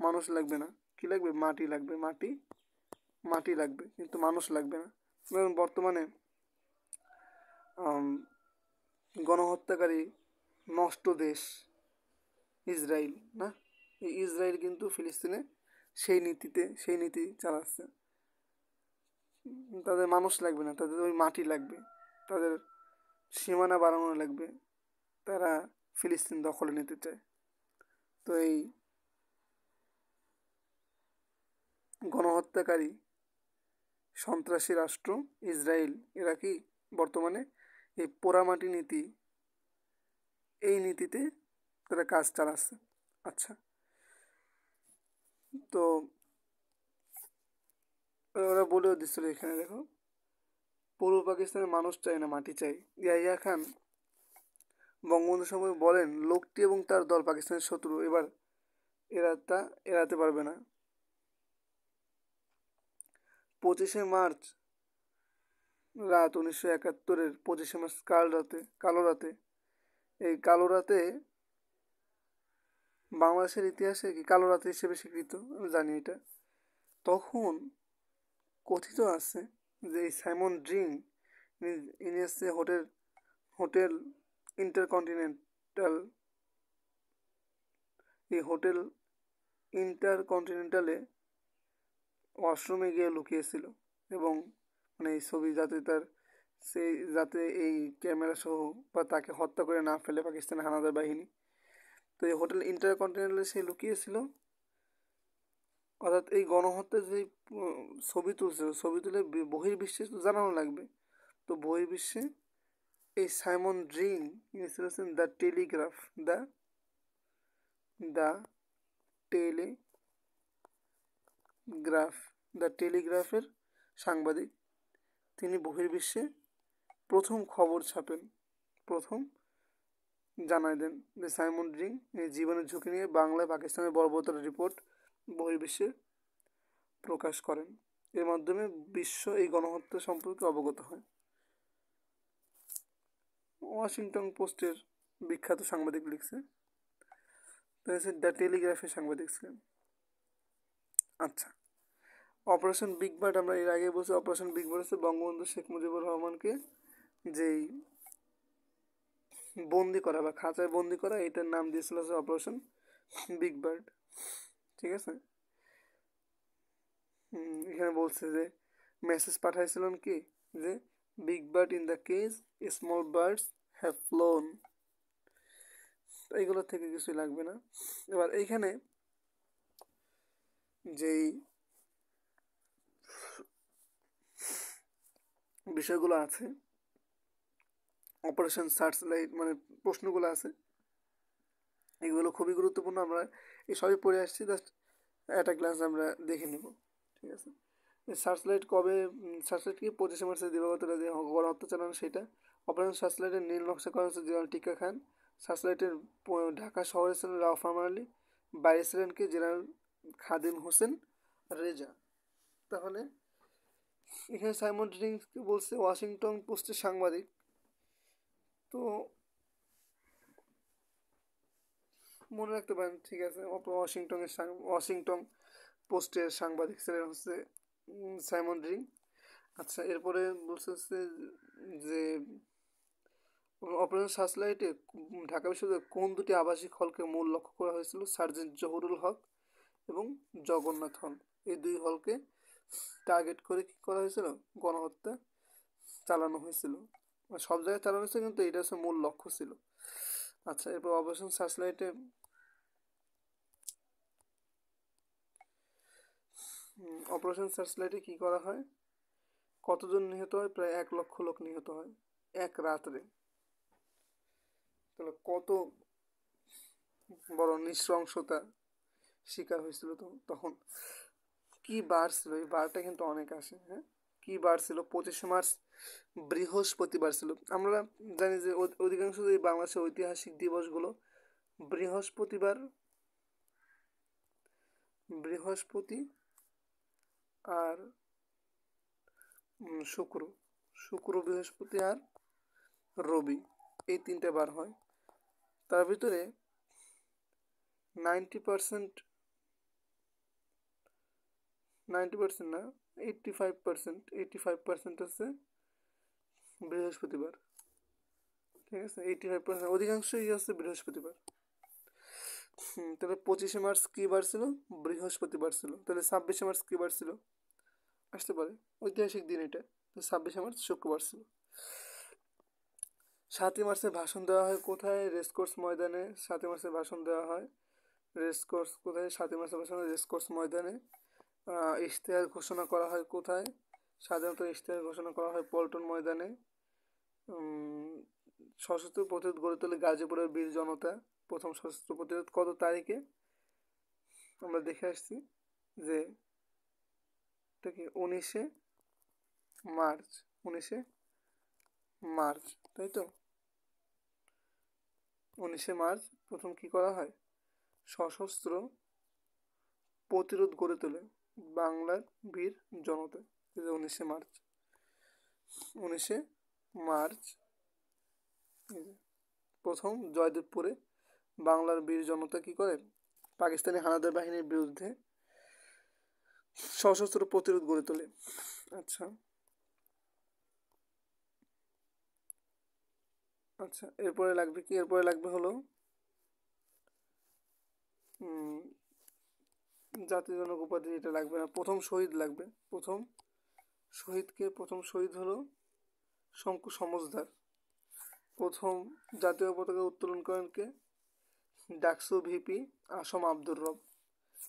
মানুষ লাগবে না। কি লাগবে? মাটি লাগবে। মাটি লাগবে, কিন্তু মানুষ লাগবে না। যেমন বর্তমানে গণহত্যাকারী নষ্ট দেশ ইসরায়েল, না? এই ইসরায়েল কিন্তু ফিলিস্তিনে সেই নীতি চালাচ্ছে। তাদের মানুষ লাগবে না, তাদের ওই মাটি লাগবে, তাদের সীমানা বাড়ানো লাগবে, তারা ফিলিস্তিন দখলে নিতে চায়। তো এই গণহত্যাকারী সন্ত্রাসী রাষ্ট্র ইসরায়েল, এরা কি বর্তমানে এই পোড়ামাটি নীতি, এই নীতিতে তারা কাজ চালাচ্ছে। আচ্ছা, তো ওরা বলেও দিচ্ছিল এখানে দেখো, পূর্ব পাকিস্তানের মানুষ চায় না, মাটি চাই। ইয়াহিয়া খান বঙ্গবন্ধুর সময় বলেন, লোকটি এবং তার দল পাকিস্তানের শত্রু, এবার এরা তা এড়াতে পারবে না। 25শে মার্চ রাত 1971-এর 25শে মার্চ কালো রাতে, এই কালো রাতে বাংলাদেশের ইতিহাসে কি কালো রাত হিসেবে স্বীকৃত, আমি জানি এটা। তখন কথিত আছে যে এই সাইমন ড্রিং, ইনি হচ্ছে হোটেল ইন্টারকন্টিনেন্টাল, এই হোটেল ইন্টারকন্টিনেন্টালে ওয়াশরুমে গিয়ে লুকিয়েছিল, এবং মানে এই ছবি যাতে এই ক্যামেরা সহ বা তাকে হত্যা করে না ফেলে পাকিস্তানের হানাদার বাহিনী। তো এই হোটেল ইন্টারকন্টিনেন্টালে সে লুকিয়েছিল। অর্থাৎ এই গণহত্যার যে ছবি তুলছিল, ছবি তুলে বহির্বিশ্বে তো জানানো লাগবে। তো বহির্বিশ্বে এই সাইমন ড্রিং, ইনি ছিলেন দ্য দ্য টেলিগ্রাফ দ্য টেলিগ্রাফের সাংবাদিক। তিনি বহির্বিশ্বে প্রথম খবর ছাপেন, প্রথম জানায় দেন যে সাইমন ড্রিং এই জীবনের ঝুঁকি নিয়ে বাংলায় পাকিস্তানের বর্বরতার রিপোর্ট বহির্বিশ্বে প্রকাশ করেন। এর মাধ্যমে বিশ্ব এই গণহত্যা সম্পর্কে অবগত হয়। ওয়াশিংটন পোস্টের বিখ্যাত সাংবাদিক লিখছে, দ্য টেলিগ্রাফের সাংবাদিক ছিলেন। আচ্ছা, অপারেশন বিগ বার্ড, আমরা এর আগে বলছি অপারেশন বিগ বার্ড হচ্ছে বঙ্গবন্ধু শেখ মুজিবুর রহমানকে যেই বন্দি করা বা খাঁচায় বন্দি করা, এটার নাম দিয়েছিল হচ্ছে অপারেশন বিগ বার্ড। ঠিক আছে, এখানে বলছে যে মেসেজ পাঠাইছিলেন কি, যে big bird in the cage, small birds have flown. এইগুলো থেকে কিছুই লাগবে না। এবার এইখানে যেই বিষয়গুলো আছে, অপারেশন সার্চলাইট মানে প্রশ্নগুলো আছে, এগুলো খুবই গুরুত্বপূর্ণ। আমরা এই সবই পড়ে আসছি, জাস্ট একটা গ্লান্স আমরা দেখে নিব। ঠিক আছে, সার্চলাইট কি 25শে মার্চের দিবাগত রাতে গণহত্যা চালানো সেটা। অপারেশন সার্চলাইটের নীল নকশা করা হচ্ছে জেনারেল টিক্কা খান। সার্চলাইটের ঢাকা শহরে ছিলেন রাও ফরমান আলী, বাইরে ছিলেন কি জেনারেল খাদিম হোসেন রেজা। তাহলে এখানে সাইমন ড্রিংসকে বলছে ওয়াশিংটন পোস্টের সাংবাদিক। তো মনে রাখতে পারেন, ঠিক আছে, ওয়াশিংটন পোস্টের সাংবাদিক ছিলেন হচ্ছে সাইমন ড্রিং। আচ্ছা, এরপরে বলছে হচ্ছে যে অপারেশন সার্চলাইটে ঢাকা বিশ্ববিদ্যালয়ের কোন দুটি আবাসিক হলকে মূল লক্ষ্য করা হয়েছিল? সার্জেন্ট জহুরুল হক এবং জগন্নাথ হল। এই দুই হলকে টার্গেট করে কী করা হয়েছিল? গণহত্যা চালানো হয়েছিল। সব জায়গায় চালানো হয়েছে, কিন্তু এটা হচ্ছে মূল লক্ষ্য ছিল। আচ্ছা, এরপর অপারেশন সার্চলাইটে কী করা হয়? কতজন নিহত হয়? প্রায় 1 লক্ষ লোক নিহত হয় এক রাত্রে। তাহলে কত বড় নৃশংসতা শিকার হয়েছিল। তো তখন কি বার ছিল, এই বারটা কিন্তু অনেক আসে। হ্যাঁ, কি বার ছিল? 25শে মার্চ বৃহস্পতিবার ছিল। আমরা জানি যে অধিকাংশ এই বাংলাদেশের ঐতিহাসিক দিবসগুলো বৃহস্পতিবার, বৃহস্পতি আর শুক্র, বৃহস্পতি আর রবি, এই তিনটে বার হয়। তার ভিতরে 90%, 90% না, 85% হচ্ছে বৃহস্পতিবার। ঠিক আছে, 85% অধিকাংশই হচ্ছে বৃহস্পতিবার। তাহলে 25শে মার্চ কী বার ছিল? বৃহস্পতিবার ছিল। তাহলে 26শে মার্চ কী বার ছিল? আসতে পারে, ঐতিহাসিক দিন এটা। তো 26শে মার্চ শুক্রবার ছিল। 7ই মার্চে ভাষণ দেওয়া হয় কোথায়? রেসকোর্স ময়দানে 7ই মার্চে ভাষণ দেওয়া হয়। রেসকোর্স কোথায়? 7ই মার্চে ভাষণ রেসকোর্স ময়দানে। ইশতেহার ঘোষণা করা হয় কোথায়? সাধারণত ইশতেহার ঘোষণা করা হয় পল্টন ময়দানে। সশস্ত্র প্রতিরোধ গড়ে তোলে গাজীপুরের বীর জনতা। প্রথম সশস্ত্র প্রতিরোধ কত তারিখে? আমরা দেখে আসছি যে এটা কি 19শে মার্চ, 19শে মার্চ, তাই তো? 19শে মার্চ প্রথম কি করা হয়? সশস্ত্র প্রতিরোধ গড়ে তোলে বাংলার বীর জনতা। 19শে মার্চ, 19শে মার্চ প্রথম জয়দেবপুরে বাংলার বীর জনতা কি করে? পাকিস্তানি হানাদার বাহিনীর বিরুদ্ধে সশস্ত্র প্রতিরোধ গড়ে তোলে। আচ্ছা আচ্ছা, এরপরে লাগবে কি? এরপরে লাগবে হলো জাতীয় জনক উপাধি, এটা লাগবে না। প্রথম শহীদ লাগবে। প্রথম শহীদকে? প্রথম শহীদ হলো শঙ্কু সমজদার। প্রথম জাতীয় পতাকা উত্তোলন করেন কে? ডাকসু ভিপি আসম আব্দুর রব।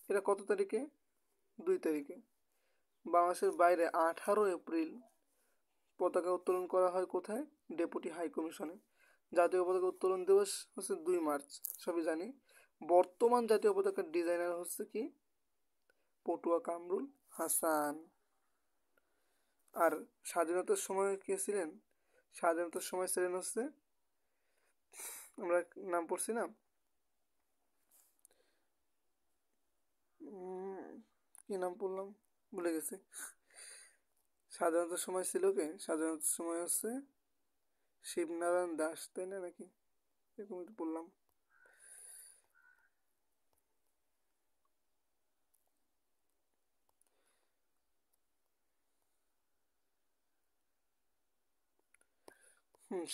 এটা কত তারিখে? 2 তারিখে। বাংলাদেশের বাইরে 18 এপ্রিল পতাকা উত্তোলন করা হয় কোথায়? ডেপুটি হাই কমিশনে। জাতীয় পতাকা উত্তোলন দিবস হচ্ছে 2 মার্চ, সবই জানি। বর্তমান জাতীয় পতাকার ডিজাইনার হচ্ছে কি? পটুয়া কামরুল হাসান। আর স্বাধীনতার সময় কে ছিলেন? স্বাধীনতার সময় ছিলেন হচ্ছে, আমরা নাম পড়ছি না, কি নাম পড়লাম ভুলে গেছি। স্বাধীনতার সময় ছিল কে? স্বাধীনতার সময় হচ্ছে শিবনারায়ণ দাস, তাই না? নাকি এরকম বললাম।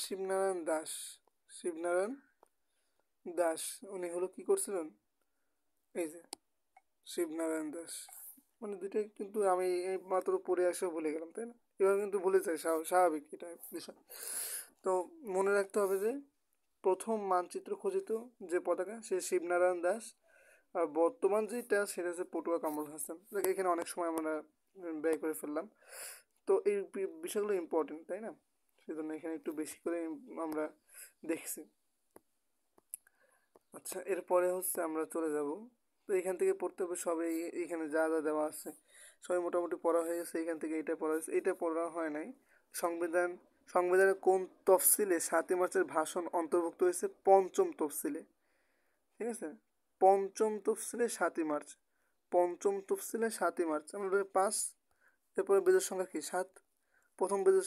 শিবনারায়ণ দাস, শিবনারায়ণ দাস। উনি হলো কি করছিলেন? এই যে শিবনারায়ণ দাস, মানে দুইটাই কিন্তু আমি এই মাত্র পড়ে এসেও ভুলে গেলাম, তাই না? এবার কিন্তু ভুলে যাই, স্বাভাবিক এটা বিষয়। তো মনে রাখতে হবে যে প্রথম মানচিত্র খচিত যে পতাকা সে শিবনারায়ণ দাস, আর বর্তমান যেটা সেটা হচ্ছে পটুয়া কামরুল হাসান। দেখ, এখানে অনেক সময় আমরা ব্যয় করে ফেললাম। তো এই বিষয়গুলো ইম্পর্টেন্ট, তাই না? সেজন্য এখানে একটু বেশি করে আমরা দেখছি। আচ্ছা, এরপরে হচ্ছে আমরা চলে যাব। তো এখান থেকে পড়তে হবে সবে, এখানে যা যা দেওয়া আছে সবাই মোটামুটি পড়া হয়ে গেছে। এখান থেকে এটা পড়া হয়েছে, এটা পড়া হয় নাই। সংবিধান, সংবিধানের কোন তফসিলে 7ই মার্চের ভাষণ অন্তর্ভুক্ত হয়েছে? পঞ্চম তফসিলে। ঠিক আছে, পঞ্চম তফসিলে 7ই মার্চ, পঞ্চম তফসিলে 7ই মার্চ। আমরা 5, এরপরে বেজোর সংখ্যা কি? 7। প্রথম বেজোর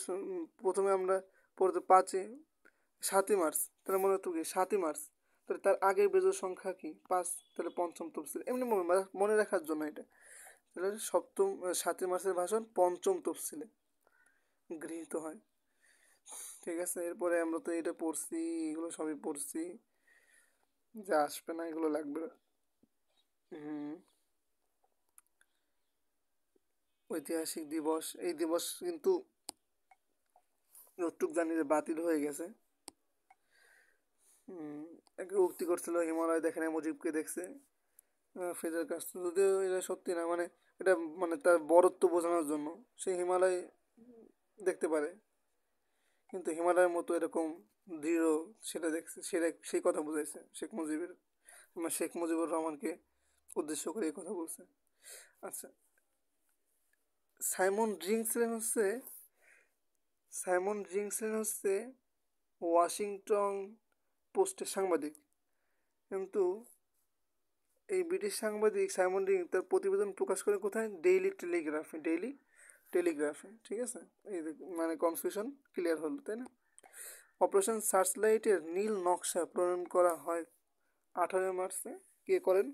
প্রথমে আমরা পড়তে 5-এ 7ই মার্চ, তাহলে মনে হতো কি 7ই মার্চ, তাহলে তার আগের বেজোর সংখ্যা কি? 5, তাহলে পঞ্চম তফসিল। এমনি মনে রাখার জন্য এটা। তাহলে 7ই মার্চের ভাষণ পঞ্চম তফসিলে গৃহীত হয়। ঠিক আছে, এরপরে আমরা তো এটা পড়ছি, এগুলো সবই পড়ছি, যা আসবে না এগুলো লাগবে। ঐতিহাসিক দিবস, এই দিবস কিন্তু যতটুক জানি যে বাতিল হয়ে গেছে। এক উক্তি করছিল, হিমালয় দেখে না মুজিবকে দেখছে। ফিদেল কাস্ট্রো, যদিও এটা সত্যি না, মানে এটা মানে তার বড়ত্ব বোঝানোর জন্য সে হিমালয় দেখতে পারে, কিন্তু হিমালয়ের মতো এরকম দৃঢ় সেটা দেখছে, সেটা সেই কথা বুঝাইছে শেখ মুজিবের। শেখ মুজিবুর রহমানকে উদ্দেশ্য করে এই কথা বলছে। আচ্ছা, সাইমন রিংসলেন হচ্ছে ওয়াশিংটন পোস্টের সাংবাদিক, কিন্তু এই ব্রিটিশ সাংবাদিক সাইমন রিং তার প্রতিবেদন প্রকাশ করে কোথায়? ডেইলি টেলিগ্রাফে, ঠিক আছে। এই মানে কনফিউশন ক্লিয়ার হলো, তাই না? অপারেশন সার্চলাইটের নীল নকশা প্রণয়ন করা হয় 18 মার্চে। কে করেন?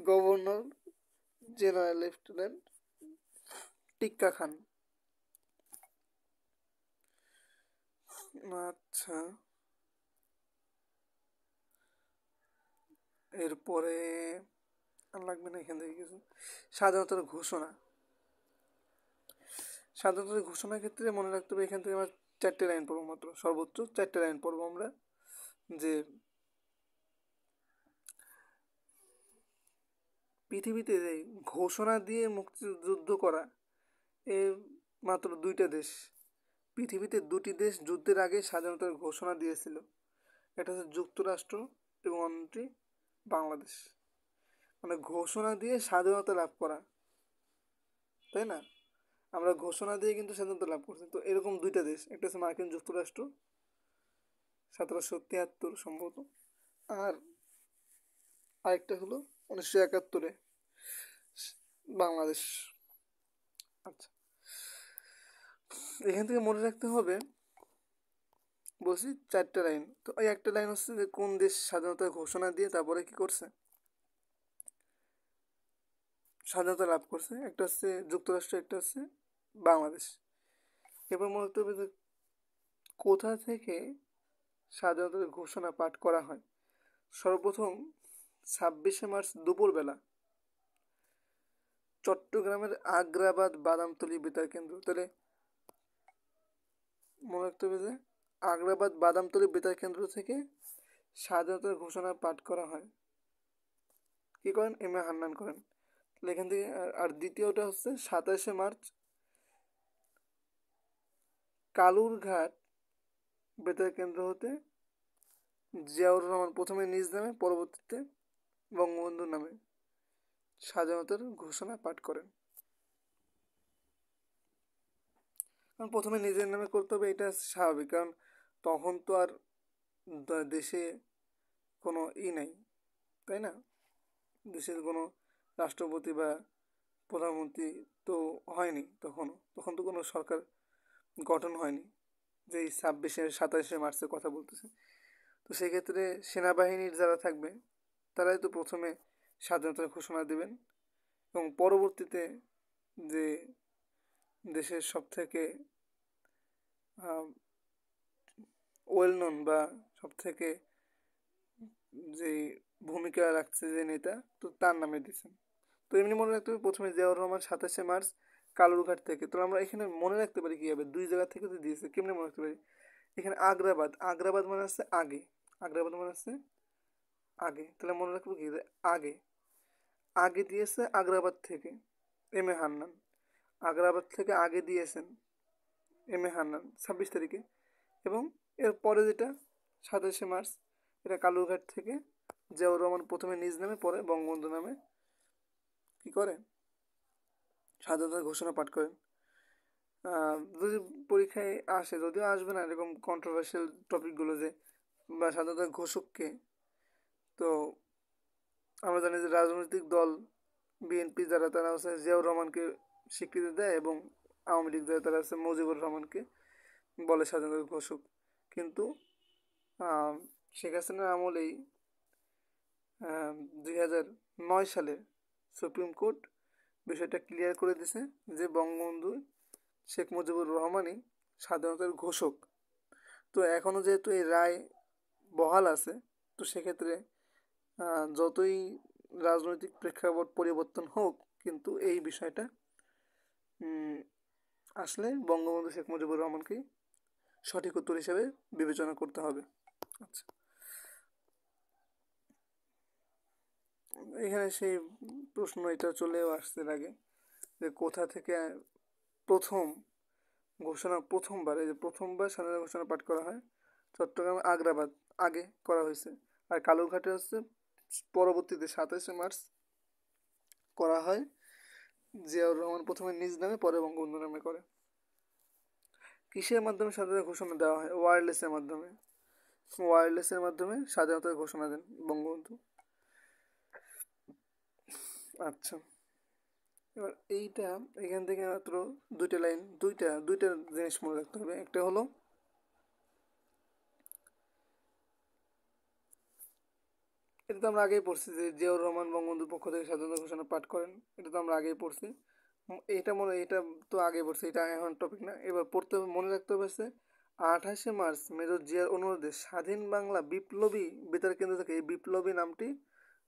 গভর্নর জেনারেল লেফটেন্যান্ট টিক্কা খান। আচ্ছা, এরপরে আর লাগবে না এখান থেকে কিছু। স্বাধীনতার ঘোষণা স্বাধীনতার ঘোষণার ক্ষেত্রে মনে রাখতে হবে, এখান থেকে আমরা 4টে লাইন পড়বো মাত্র, সর্বোচ্চ 4টে লাইন পড়বো আমরা। যে পৃথিবীতে যে ঘোষণা দিয়ে মুক্তিযুদ্ধ করা এ মাত্র 2টা দেশ। পৃথিবীতে 2টি দেশ যুদ্ধের আগে স্বাধীনতার ঘোষণা দিয়েছিল, এটা হচ্ছে যুক্তরাষ্ট্র এবং অন্যটি বাংলাদেশ। মানে ঘোষণা দিয়ে স্বাধীনতা লাভ করা, তাই না? আমরা ঘোষণা দিয়ে কিন্তু স্বাধীনতা লাভ করছি। তো এরকম 2টা দেশ, একটা হচ্ছে মার্কিন যুক্তরাষ্ট্র 1773 সম্ভবত, আর আরেকটা হলো 1971 বাংলাদেশ। আচ্ছা, এখান থেকে মনে রাখতে হবে, বলছি 4টে লাইন। তো এই একটা লাইন হচ্ছে যে কোন দেশ স্বাধীনতার ঘোষণা দিয়ে তারপরে কি করছে, স্বাধীনতা লাভ করছে। একটা হচ্ছে যুক্তরাষ্ট্র, একটা হচ্ছে বাংলাদেশ। এবার মনে রাখতে হবে যে কোথা থেকে স্বাধীনতার ঘোষণা পাঠ করা হয়। সর্বপ্রথম 26শে মার্চ দুপুরবেলা চট্টগ্রামের আগ্রাবাদ বাদামতলী বেতার কেন্দ্র। তাহলে মনে রাখতে হবে যে আগ্রাবাদ বাদামতলী বেতার কেন্দ্র থেকে স্বাধীনতার ঘোষণা পাঠ করা হয়। কি করেন? এম এ হান্নান করেন। তাহলে এখান থেকে আর দ্বিতীয়টা হচ্ছে 27শে মার্চ কালুরঘাট বেতার কেন্দ্র হতে জিয়াউর রহমান প্রথমে নিজ নামে, পরবর্তীতে বঙ্গবন্ধুর নামে স্বাধীনতার ঘোষণা পাঠ করেন। কারণ প্রথমে নিজের নামে করতে হবে, এটা স্বাভাবিক, কারণ তখন তো আর দেশে কোনো নাই, তাই না? দেশের কোনো রাষ্ট্রপতি বা প্রধানমন্ত্রী তো হয়নি, তখন তো কোনো সরকার গঠন হয়নি, যে এই 27শে 27শে মার্চের কথা বলতেছে। তো সেক্ষেত্রে সেনাবাহিনীর যারা থাকবে তারাই তো প্রথমে স্বাধীনতার ঘোষণা দেবেন, এবং পরবর্তীতে যে দেশের সবথেকে ওয়েল নোন বা সবথেকে যে ভূমিকা রাখছে যে নেতা, তো তার নামে দিয়েছেন। তো এমনি মনে রাখতে হবে, প্রথমে জিয়াউর রহমান 27শে মার্চ কালুরঘাট থেকে। তো আমরা এখানে মনে রাখতে পারি কীভাবে, 2 জায়গা থেকে তো দিয়েছে, কেমনি মনে রাখতে পারি? এখানে আগ্রাবাদ মানে হচ্ছে আগে, আগ্রাবাদ মানে হচ্ছে আগে, তাহলে মনে রাখবো কি আগে আগে দিয়েছে আগ্রাবাদ থেকে এম এ হান্নান। আগ্রাবাদ থেকে আগে দিয়েছেন এম এ হান্নান 26 তারিখে, এবং এর পরে যেটা 27শে মার্চ, এটা কালুরঘাট থেকে জিয়াউর রহমান প্রথমে নিজ নামে, পরে বঙ্গবন্ধু নামে কি করে স্বাধীনতার ঘোষণা পাঠ করেন। যদি পরীক্ষায় আসে, যদিও আসবে না এরকম কন্ট্রোভার্সিয়াল টপিকগুলো, যে বা স্বাধীনতার ঘোষককে, তো আমরা জানি যে রাজনৈতিক দল বিএনপি যারা, তারা হচ্ছে জিয়াউর রহমানকে স্বীকৃতি দেয়, এবং আওয়ামী লীগ যারা, তারা হচ্ছে মুজিবুর রহমানকে বলে স্বাধীনতার ঘোষক। কিন্তু শেখ হাসিনার আমলেই 2009 সালে সুপ্রিম কোর্ট বিষয়টা ক্লিয়ার করে দিয়েছে যে বঙ্গবন্ধু শেখ মুজিবুর রহমানই স্বাধীনতার ঘোষক। তো এখনও যেহেতু এই রায় বহাল আছে, তো সেক্ষেত্রে যতই রাজনৈতিক প্রেক্ষাপট পরিবর্তন হোক, কিন্তু এই বিষয়টা আসলে বঙ্গবন্ধু শেখ মুজিবুর রহমানকেই সঠিক উত্তর হিসেবে বিবেচনা করতে হবে। আচ্ছা, এখানে সেই প্রশ্ন এটা চলেও আসছে আগে, যে কোথা থেকে প্রথমবার এই যে প্রথমবার স্বাধীনতা ঘোষণা পাঠ করা হয়, চট্টগ্রাম আগ্রাবাদ আগে করা হয়েছে, আর কালুরঘাটে হচ্ছে পরবর্তীতে 27শে মার্চ করা হয় জিয়াউর রহমান প্রথমে নিজ নামে পরে বঙ্গবন্ধু নামে করে। কিসের মাধ্যমে স্বাধীনতার ঘোষণা দেওয়া হয়? ওয়্যারলেসের মাধ্যমে। ওয়্যারলেসের মাধ্যমে স্বাধীনতার ঘোষণা দেন বঙ্গবন্ধু। আচ্ছা, এবার এইটা এখান থেকে মাত্র দুইটা লাইন, দুইটা জিনিস মনে রাখতে হবে। একটা হলো এটা তো আমরা আগেই পড়ছি যে জিয়াউর রহমান বঙ্গবন্ধুর পক্ষ থেকে স্বাধীনতা ঘোষণা পাঠ করেন, এটা তো আমরা আগেই পড়ছি। এটা তো আগে পড়ছি, এটা এখন টপিক না। এবার পড়তে হবে, মনে রাখতে হবে হচ্ছে 28শে মার্চ মেজর জিয়ার অনুরোধে স্বাধীন বাংলা বিপ্লবী বেতার কেন্দ্র থেকে এই বিপ্লবী নামটি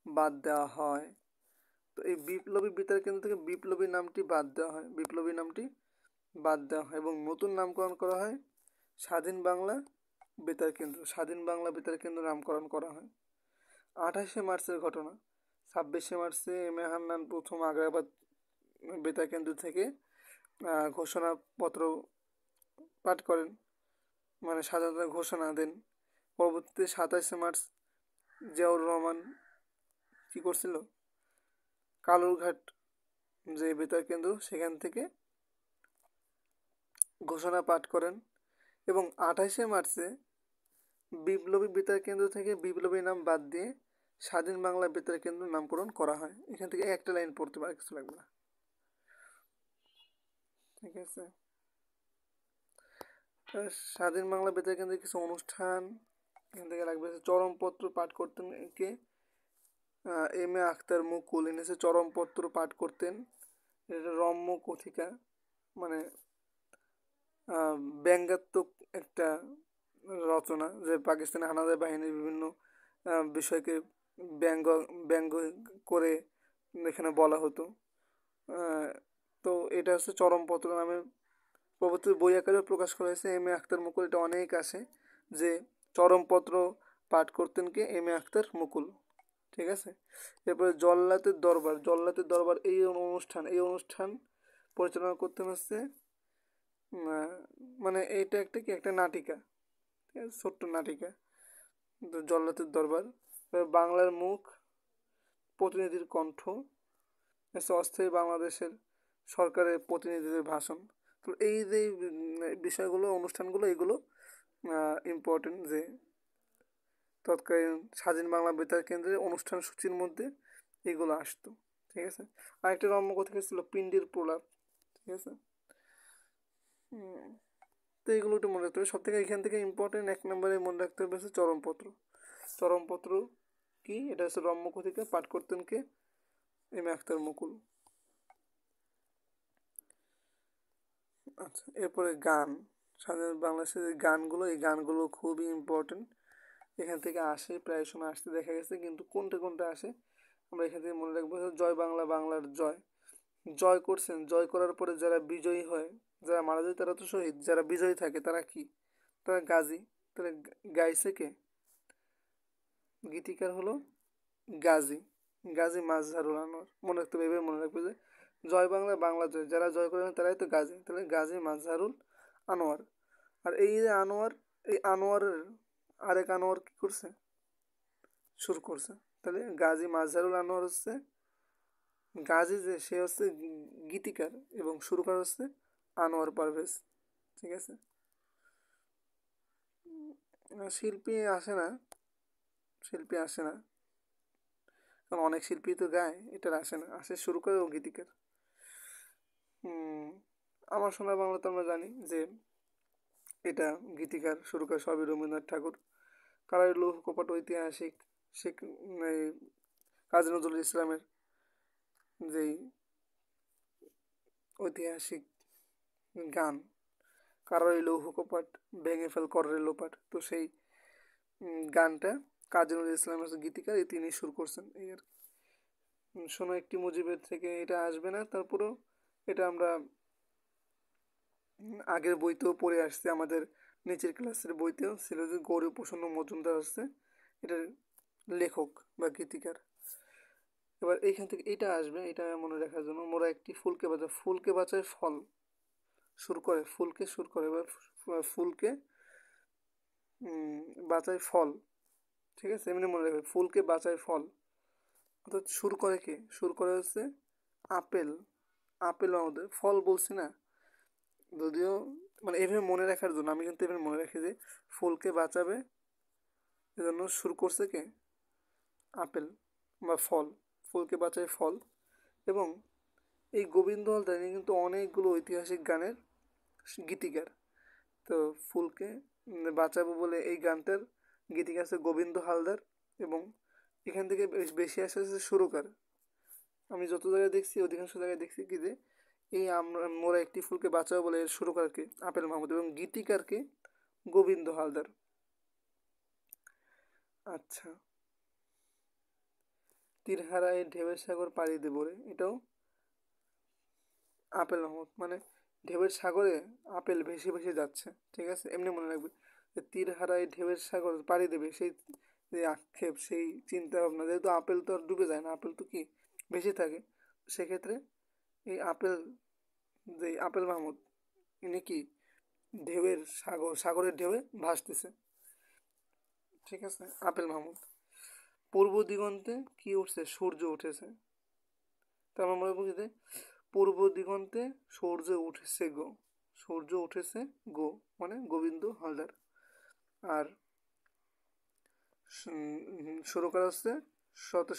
বাদ দেওয়া হয়। তো এই বিপ্লবী বেতার কেন্দ্র থেকে বিপ্লবী নামটি বাদ দেওয়া হয়, বিপ্লবী নামটি বাদ দেওয়া হয় এবং নতুন নামকরণ করা হয় স্বাধীন বাংলা বেতার কেন্দ্র। স্বাধীন বাংলা বেতার কেন্দ্র নামকরণ করা হয়। 28শে মার্চের ঘটনা, 26শে মার্চে এম এ হান্নান প্রথম আগ্রাবাদ বেতার কেন্দ্র থেকে ঘোষণাপত্র পাঠ করেন, মানে স্বাধীনতার ঘোষণা দেন। পরবর্তীতে 27শে মার্চ জিয়াউর রহমান কী করছিল, কালুরঘাট যে বেতার কেন্দ্র সেখান থেকে ঘোষণা পাঠ করেন এবং 28শে মার্চে বিপ্লবী বেতার কেন্দ্র থেকে বিপ্লবী নাম বাদ দিয়ে স্বাধীন বাংলা বেতার কেন্দ্র নামকরণ করা হয়। এখান থেকে একটা লাইন পড়তে পারে, কিছু লাগবে না, ঠিক আছে। স্বাধীন বাংলা বেতার কেন্দ্রে কিছু অনুষ্ঠান এখান থেকে লাগবে। চরমপত্র পাঠ করতেন কে? এম এ আখতার মুকুল এনেছে চরমপত্র পাঠ করতেন। এটা রম্য কথিকা, মানে ব্যঙ্গাত্মক একটা রচনা, যে পাকিস্তানি হানাদার বাহিনীর বিভিন্ন বিষয়কে ব্যঙ্গ ব্যঙ্গ করে এখানে বলা হতো। তো এটা হচ্ছে চরমপত্র নামে পরবর্তী বই আকারে প্রকাশ করা হয়েছে। এম এ আখতার মুকুল, এটা অনেক আসে যে চরমপত্র পাঠ করতেন কে? এম এ আখতার মুকুল, ঠিক আছে। এরপরে জল্লাতের দরবার, জল্লাতের দরবার এই অনুষ্ঠান পরিচালনা করতেন হচ্ছে মানে এইটা একটা কি একটা নাটিকা, ঠিক আছে, ছোট্ট নাটিকা, জল্লাতের দরবার। বাংলার মুখ, প্রতিনিধির কণ্ঠ, অস্থায়ী বাংলাদেশের সরকারের প্রতিনিধিদের ভাষণ। তো এই যে বিষয়গুলো, অনুষ্ঠানগুলো, এগুলো ইম্পর্টেন্ট, যে তৎকালীন স্বাধীন বাংলা বেতার কেন্দ্রের অনুষ্ঠান সূচির মধ্যে এগুলো আসতো, ঠিক আছে। আরেকটা রম্যকথা ছিল পিণ্ডির প্রলাপ, ঠিক আছে। তো এগুলো একটু মনে রাখতে হবে। সব থেকে এখান থেকে ইম্পর্টেন্ট 1 নম্বরে মনে রাখতে হবে হচ্ছে চরমপত্র। চরমপত্র কি? এটা হচ্ছে রম্যকথিকা, পাঠ করতেন কে? এম এ আখতার মুকুল। আচ্ছা, এরপরে গান, স্বাধীন বাংলাদেশের যে গানগুলো, এই গানগুলো খুবই ইম্পর্টেন্ট, এখান থেকে আসে, প্রায় সময় আসতে দেখা গেছে, কিন্তু কোনটা আসে আমরা এখান থেকে মনে রাখবো। জয় বাংলা, বাংলার জয়, জয় করছেন, জয় করার পরে যারা বিজয়ী হয়, যারা মারা যায় তারা তো শহীদ, যারা বিজয়ী থাকে তারা কি? তারা গাজী। তাহলে গাইছে কে? গীতিকার হলো গাজী, গাজী মাজহারুল আনোয়ার। মনে রাখতে হবে, এভাবে মনে রাখবে যে জয় বাংলা, বাংলা জয়, যারা জয় করেন তারাই তো গাজী, তাহলে গাজী মাজহারুল আনোয়ার। আর এই যে আনোয়ার, এই আনোয়ারের আরেক আনোয়ার কী করছে? সুর করছে। তাহলে গাজী মাজহারুল আনোয়ার হচ্ছে গাজী, যে সে হচ্ছে গীতিকার এবং সুরকার হচ্ছে আনোয়ার পারভেজ, ঠিক আছে। শিল্পী আসে না, শিল্পী আসে না, কারণ অনেক শিল্পী তো গায়, এটার আসে না, আসে সুরকার ও গীতিকার। আমার সোনার বাংলা তো আমরা জানি যে এটা গীতিকার সুরকার সবই রবীন্দ্রনাথ ঠাকুর। কারাই লৌহ কপাট ঐতিহাসিক শেখ কাজী নজরুল ইসলামের যেই ঐতিহাসিক গান, কারাই লৌহ কপাট ভেঙে ফেল কররে লোপাট, তো সেই গানটা কাজী নজরুল ইসলাম হচ্ছে গীতিকার, তিনি সুর করছেন। এই আর শোনো একটি মুজিবের থেকে এটা আসবে না, তারপরেও এটা আমরা আগের বইতেও পড়ে আসছে, আমাদের নিচের ক্লাসের বইতেও ছিল যে গৌরী প্রসন্ন মজুমদার হচ্ছে এটার লেখক বা গীতিকার। এবার এইখান থেকে এটা আসবে, এটা মনে রাখার জন্য মোরা একটি ফুলকে বাঁচায়, ফুলকে বাঁচায় ফল সুর করে, ফুলকে সুর করে, এবার ফুলকে বাঁচায় ফল, ঠিক আছে, এমনি মনে রাখবে, ফুলকে বাঁচায় ফল। অর্থাৎ শুরু করে কে? শুরু করে হচ্ছে আপেল। আপেল আমাদের ফল বলছি না, যদিও মানে এভাবে মনে রাখার জন্য আমি কিন্তু এভাবে মনে রাখি যে ফুলকে বাঁচাবে, এজন্য শুরু করছে কে? আপেল বা ফল। ফুলকে বাঁচাবে ফল। এবং এই গোবিন্দ হালদার ইনি কিন্তু অনেকগুলো ঐতিহাসিক গানের গীতিকার। তো ফুলকে বাঁচাবো বলে এই গানটার গীতিকার আছে গোবিন্দ হালদার। এবং এখান থেকে বেশি আসে হচ্ছে সুরকার। আমি যত জায়গায় দেখছি অধিকাংশ জায়গায় দেখছি কি যে এই আমরা মোরা একটি ফুলকে বাঁচাবো বলে এর সুরকারকে আপেল মাহমুদ এবং গীতিকারকে গোবিন্দ হালদার। আচ্ছা, তীরহারায় ঢেউয়ের সাগর পাড়ি দেবো রে, এটাও আপেল মাহমুদ। মানে ঢেউয়ের সাগরে আপেল ভেসে ভেসে যাচ্ছে, ঠিক আছে, এমনি মনে রাখবে যে তীর হারায় ঢেউয়ের সাগর পাড়ি দেবে, সেই যে আক্ষেপ, সেই চিন্তা ভাবনা, যেহেতু আপেল তো আর ডুবে যায় না, আপেল তো কি ভেসে থাকে, সেক্ষেত্রে এই আপেল, যে আপেল মাহমুদ ইনি কি ঢেউয়ের সাগরের ঢেউয়ে ভাসতেছে, ঠিক আছে, আপেল মাহমুদ। পূর্ব দিগন্তে কি উঠছে? সূর্য উঠেছে। তো আমরা মনে করি যে পূর্ব দিগন্তে সূর্য উঠেছে গো, সূর্য উঠেছে গো, মানে গোবিন্দ হালদার। আর সুরকার হচ্ছে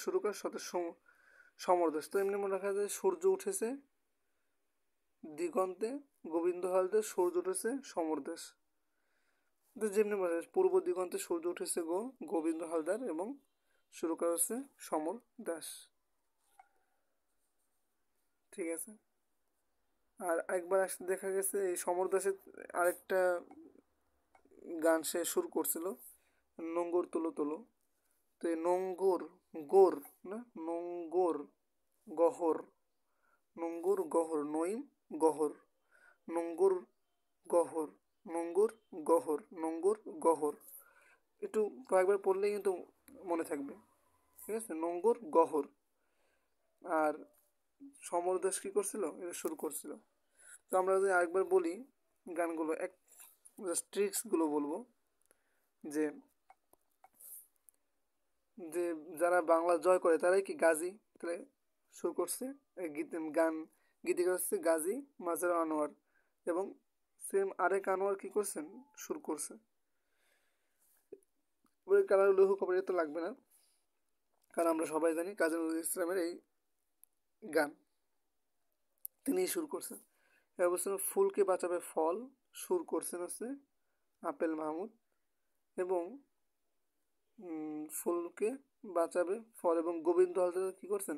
সুরকার সমর দাস। তো এমনি মনে রাখা যায় সূর্য উঠেছে দিগন্তে গোবিন্দ হালদার, সূর্য উঠেছে সমর দাস। তো যেমনি মনে হয় পূর্ব দিগন্তে সূর্য উঠেছে গো গোবিন্দ হালদার এবং সুরকার হচ্ছে সমর দাস, ঠিক আছে। আর একবার আসতে দেখা গেছে এই সমর দাসের আরেকটা গান সে সুর করছিল, নোঙ্গর তোলো তোলো। তো এই নোঙ্গর গোর না, নোঙ্গর গহর, নোঙ্গর গহর, নইম গহর, নোঙ্গর গহর, নোঙ্গর গহর, নোঙ্গর গহর। একটু কয়েকবার পড়লেই কিন্তু মনে থাকবে, ঠিক আছে, নোঙ্গর গহর। আর সমর দাস কী করছিল? এটা শুরু করছিল। তো আমরা যদি আরেকবার বলি গানগুলো, এক ট্রিক্সগুলো বলবো যে যে যারা বাংলা জয় করে তারাই কি গাজী, তাহলে শুরু করছে গান গীতিকার হচ্ছে গাজী মাজহার আনোয়ার। এবং সেম আরেক আনোয়ার কি করছেন? সুর করছে। কালার লৌহ কপারে তো লাগবে না, কারণ আমরা সবাই জানি কাজী নজরুল ইসলামের এই গান তিনিই সুর করছেন। এবার বলছেন ফুলকে বাঁচাবে ফল, সুর করছেন হচ্ছে আপেল মাহমুদ। এবং ফুলকে বাঁচাবে ফল এবং গোবিন্দ হালদার কী করছেন?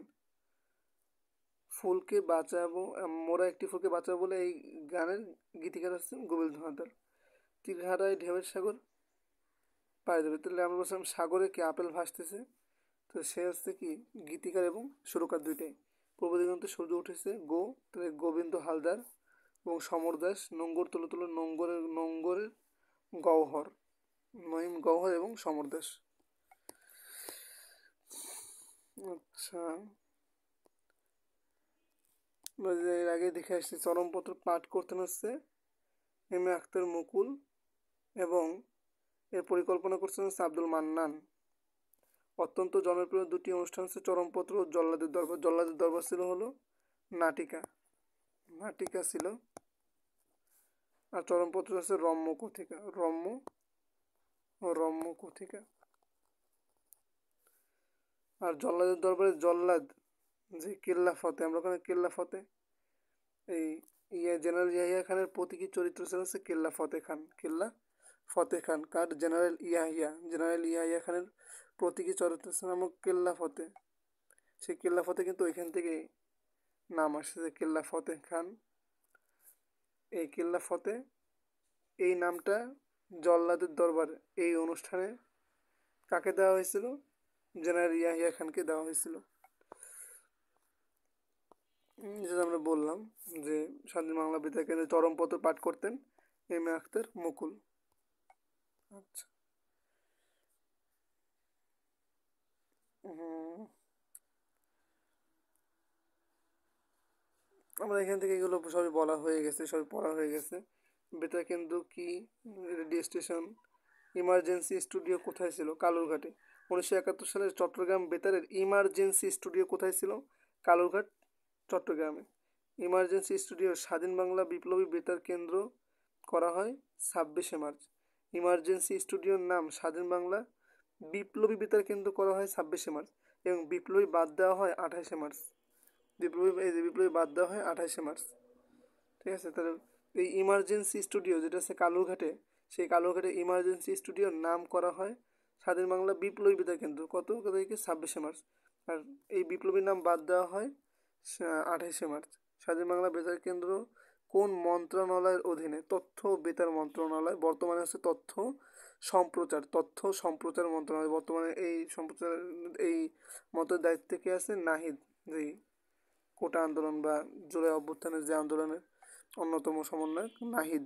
ফুলকে বাঁচাবো, মোরা একটি ফুলকে বাঁচাবো বলে এই গানের গীতিকার হচ্ছেন গোবিন্দ হালদার। তীরহারায় ঢেউয়ের সাগর পাড়ি দেবে, তাহলে আমরা বলছিলাম সাগরে কি আপেল ভাসতেছে, তো সে হচ্ছে কি গীতিকার এবং সুরকার দুইটাই। পূর্ব দিগন্তে সূর্য উঠেছে গো, তাহলে গোবিন্দ হালদার। এবং সমর দাস নোঙ্গর তুলো তুলো, নোঙ্গরের গহ্বর, নঈম গহ্বর এবং সমর দাস। আচ্ছা, আমরা যে এর আগে দেখে আসছি চরমপত্র পাঠ করতেন হচ্ছে এম এ আখতার মুকুল এবং এর পরিকল্পনা করছেন হচ্ছে আব্দুল মান্নান। অত্যন্ত জনপ্রিয় দুটি অনুষ্ঠান হচ্ছে চরমপত্র ও জল্লাদের দরবার। জল্লাদের দরবার ছিল হলো নাটিকা, নাটিকা ছিল। আর চরমপত্র হচ্ছে রম্য কথিকা, রম্য ও রম্য কথিকা। আর জল্লাদের দরবারে জল্লাদ যে কেল্লা ফতে, আমরা ওখানে কেল্লা ফতে, এই জেনারেল ইয়াহিয়া খানের প্রতীকী চরিত্র ছিল হচ্ছে কেল্লা ফতে খান। কেল্লা ফতে খান কার? জেনারেল ইয়াহিয়া খানের প্রতীকী চরিত্র ছিল নামক কেল্লা ফতে। সেই কেল্লা ফতে কিন্তু ওইখান থেকে নাম আসছে যে কেল্লা ফতে খান। এই কেল্লা ফতে এই নামটা জল্লাদের দরবার এই অনুষ্ঠানে কাকে দেওয়া হয়েছিল? জেনারেল ইয়াহিয়া খানকে দেওয়া হয়েছিল। যেটা আমরা বললাম যে স্বাধীন বাংলা বেতার কেন্দ্রে চরমপত্র পাঠ করতেন এম এ আখতার মুকুল। আচ্ছা, আমরা এখান থেকে এগুলো সবই বলা হয়ে গেছে, সবই পড়া হয়ে গেছে। বেতার কেন্দ্র কি, রেডিও স্টেশন, ইমার্জেন্সি স্টুডিও কোথায় ছিল? কালুরঘাটে। 1971 সালে চট্টগ্রাম বেতারের ইমার্জেন্সি স্টুডিও কোথায় ছিল? কালুরঘাট, চট্টগ্রামে। ইমার্জেন্সি স্টুডিও স্বাধীন বাংলা বিপ্লবী বেতার কেন্দ্র করা হয় 26শে মার্চ। ইমার্জেন্সি স্টুডিওর নাম স্বাধীন বাংলা বিপ্লবী বেতার কেন্দ্র করা হয় 26শে মার্চ এবং বিপ্লবী বাদ দেওয়া হয় 28শে মার্চ। বিপ্লবী বাদ দেওয়া হয় 28শে মার্চ। ঠিক আছে, তাহলে এই ইমার্জেন্সি স্টুডিও যেটা আছে কালুরঘাটে, সেই কালুরঘাটে ইমার্জেন্সি স্টুডিওর নাম করা হয় স্বাধীন বাংলা বিপ্লবী বেতার কেন্দ্র। কত তারিখে? 26শে মার্চ। আর এই বিপ্লবীর নাম বাদ দেওয়া হয় 28শে মার্চ। স্বাধীন বাংলা বেতার কেন্দ্র কোন মন্ত্রণালয়ের অধীনে? তথ্য ও বেতার মন্ত্রণালয়, বর্তমানে হচ্ছে তথ্য সম্প্রচার মন্ত্রণালয়। বর্তমানে এই মন্ত্রের দায়িত্বে কে আছে? নাহিদ, যেই কোটা আন্দোলন বা জুলাই অভ্যুত্থানের যে আন্দোলনের অন্যতম সমন্বয়ক নাহিদ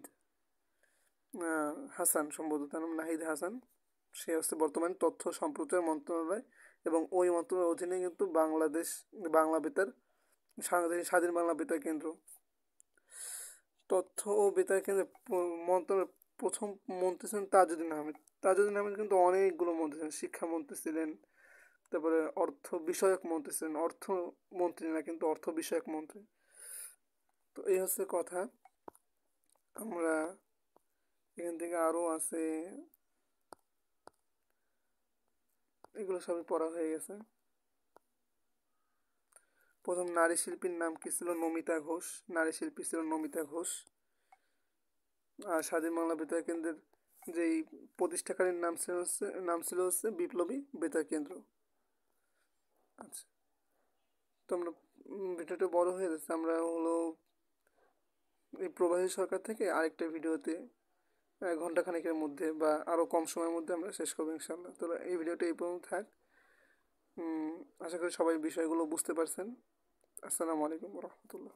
হাসান, সম্ভবত তার নাম নাহিদ হাসান। সে হচ্ছে বর্তমানে তথ্য সম্প্রচার মন্ত্রণালয় এবং ওই মন্ত্রণালয়ের অধীনে কিন্তু বাংলা বেতার স্বাধীন বাংলা বেতার কেন্দ্র। তথ্য ও বেতার কেন্দ্রের মন্ত্রণালয়ের প্রথম মন্ত্রী ছিলেন তাজউদ্দিন আহমেদ। তাজউদ্দিন আহমেদ কিন্তু অনেকগুলো মন্ত্রী ছিলেন, শিক্ষামন্ত্রী ছিলেন, তারপরে অর্থ বিষয়ক মন্ত্রী ছিলেন, অর্থমন্ত্রী না কিন্তু অর্থ বিষয়ক মন্ত্রী। তো এই হচ্ছে কথা। আমরা এখান থেকে আরও আছে, এগুলো সবই পড়া হয়ে গেছে। প্রথম নারী শিল্পীর নাম কি ছিল? নমিতা ঘোষ। নারী শিল্পী ছিল নমিতা ঘোষ। আর স্বাধীন বাংলা বেতার কেন্দ্রের যেই প্রতিষ্ঠাকারীর নাম ছিল হচ্ছে বিপ্লবী বেতার কেন্দ্র। আচ্ছা, তো আমরা ভিডিওটা বড় হয়ে যাচ্ছে, আমরা হলো এই প্রবাসী সরকার থেকে আরেকটা ভিডিওতে ঘন্টাখানেকের মধ্যে বা আরও কম সময়ের মধ্যে আমরা শেষ করবো ইনশাল্লাহ। তো এই ভিডিওটা এই পর্যন্ত থাক। আশা করি সবাই বিষয়গুলো বুঝতে পারছেন। আসসালামু আলাইকুম রহমতুল্লাহ।